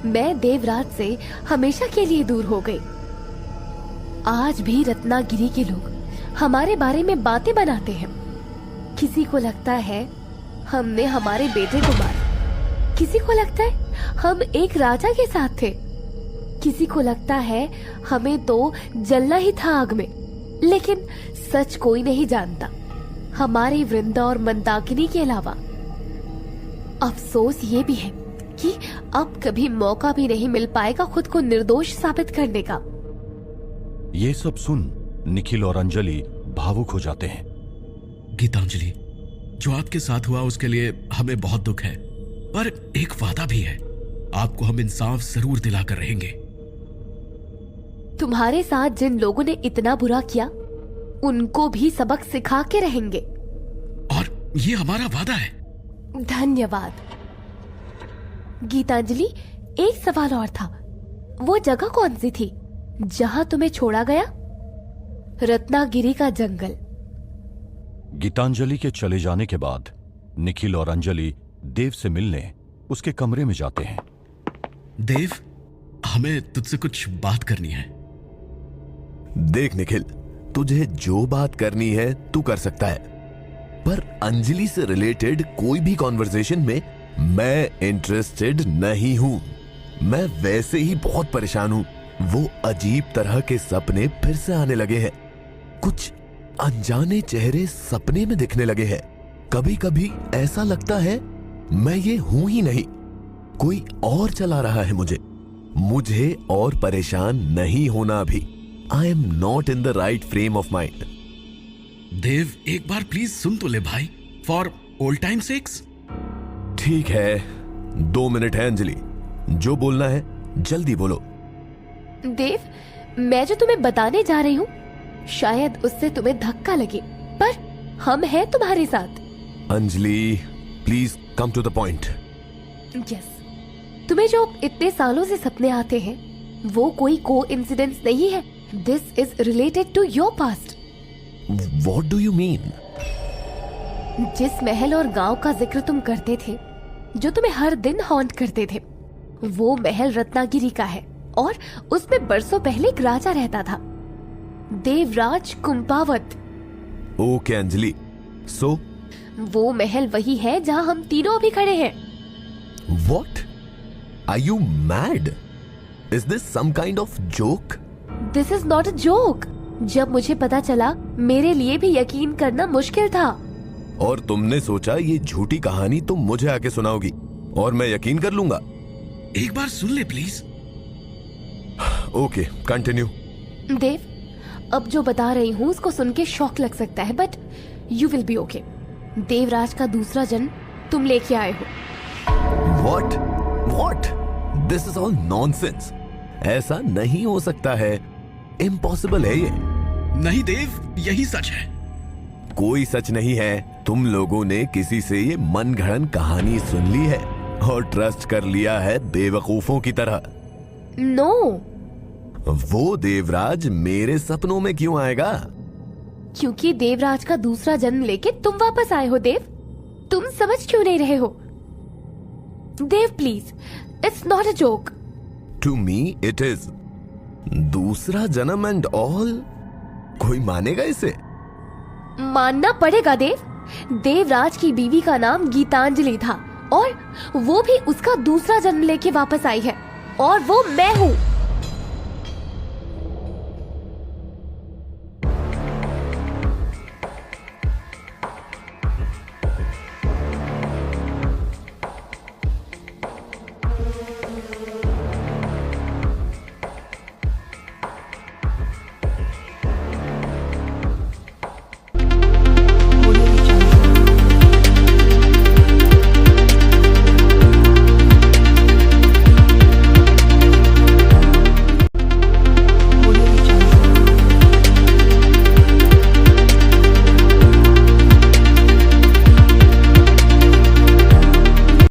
Speaker 15: मैं देवराज से हमेशा के लिए दूर हो गई। आज भी रत्नागिरी के लोग हमारे बारे में बातें बनाते हैं। किसी को लगता है हमने हमारे बेटे को मारा, किसी को लगता है हम एक राजा के साथ थे, किसी को लगता है हमें तो जलना ही था आग में, लेकिन सच कोई नहीं जानता हमारी वृंदा और मंदाकिनी के अलावा। अफसोस ये भी है कि अब कभी मौका भी नहीं मिल पाएगा खुद को निर्दोष साबित करने का।
Speaker 13: ये सब सुन निखिल और अंजलि भावुक हो जाते हैं।
Speaker 14: गीतांजलि, जो आपके साथ हुआ उसके लिए हमें बहुत दुख है, पर एक वादा भी है, आपको हम इंसाफ जरूर दिलाकर रहेंगे।
Speaker 15: तुम्हारे साथ जिन लोगों ने इतना बुरा किया उनको भी सबक सिखा के रहेंगे,
Speaker 14: और ये हमारा वादा है।
Speaker 15: धन्यवाद। गीतांजलि, एक सवाल और था। वो जगह कौन सी थी जहां तुम्हें छोड़ा गया? रत्नागिरी का जंगल।
Speaker 13: गीतांजलि के चले जाने के बाद निखिल और अंजलि देव से मिलने उसके कमरे में जाते हैं।
Speaker 14: देव, हमें तुझसे कुछ बात करनी है।
Speaker 19: देख निखिल, तुझे जो बात करनी है तू कर सकता है, पर अंजलि से रिलेटेड कोई भी कॉन्वर्सेशन में मैं इंटरेस्टेड नहीं हूं। मैं वैसे ही बहुत परेशान हूं। वो अजीब तरह के सपने फिर से आने लगे हैं। कुछ अनजाने चेहरे सपने में दिखने लगे हैं। कभी कभी ऐसा लगता है मैं ये हूं ही नहीं, कोई और चला रहा है मुझे और परेशान नहीं होना अभी। I am not in the right frame of mind.
Speaker 14: Dev, एक बार प्लीज सुन तो ले भाई, फॉर ओल्ड टाइम सेक्स।
Speaker 19: ठीक है, 2 मिनट है अंजलि, जो बोलना है जल्दी बोलो।
Speaker 15: देव, मैं जो तुम्हें बताने जा रही हूँ शायद उससे तुम्हें धक्का लगे, पर हम हैं तुम्हारे साथ।
Speaker 19: Anjali, please come to the point.
Speaker 15: Yes, तुम्हें जो इतने सालों से सपने आते हैं वो कोई कोइंसिडेंस नहीं है। This is related to your past.
Speaker 19: What do you mean?
Speaker 15: जिस महल और गांव का जिक्र तुम करते थे, जो तुम्हें हर दिन हॉन्ट करते थे, वो महल रत्नागिरी का है और उसमें बरसों पहले एक राजा रहता था, देवराज कुंपावत।
Speaker 19: ओके अंजलि, सो
Speaker 15: वो महल वही है जहां हम तीनों अभी खड़े हैं।
Speaker 19: What? Are you mad? Is this some kind of joke?
Speaker 15: This is not a joke. जब मुझे पता चला मेरे लिए भी यकीन करना मुश्किल था।
Speaker 19: और तुमने सोचा ये झूठी कहानी तुम मुझे आके सुनाओगी और मैं यकीन कर लूंगा।
Speaker 14: एक बार सुन ले प्लीज।
Speaker 19: Okay, continue.
Speaker 15: देव, अब जो बता रही हूँ उसको सुन के शॉक लग सकता है, but you will be okay. Devraj का दूसरा जन्म तुम लेके आए हो।
Speaker 19: What? What? This is all nonsense. ऐसा नहीं हो सकता है, इम्पॉसिबल है ये।
Speaker 14: नहीं देव, यही सच है।
Speaker 19: कोई सच नहीं है। तुम लोगों ने किसी से ये मनगढ़ंत कहानी सुन ली है और ट्रस्ट कर लिया है बेवकूफों की तरह।
Speaker 15: नो।
Speaker 19: वो देवराज मेरे सपनों में क्यों आएगा?
Speaker 15: क्योंकि देवराज का दूसरा जन्म लेके तुम वापस आए हो। देव, तुम समझ क्यों नहीं रहे हो? Dev please, it's not a joke.
Speaker 19: To me it is. दूसरा जन्म एंड ऑल, कोई मानेगा इसे?
Speaker 15: मानना पड़ेगा देव। देवराज की बीवी का नाम गीतांजलि था और वो भी उसका दूसरा जन्म लेके वापस आई है, और वो मैं हूँ।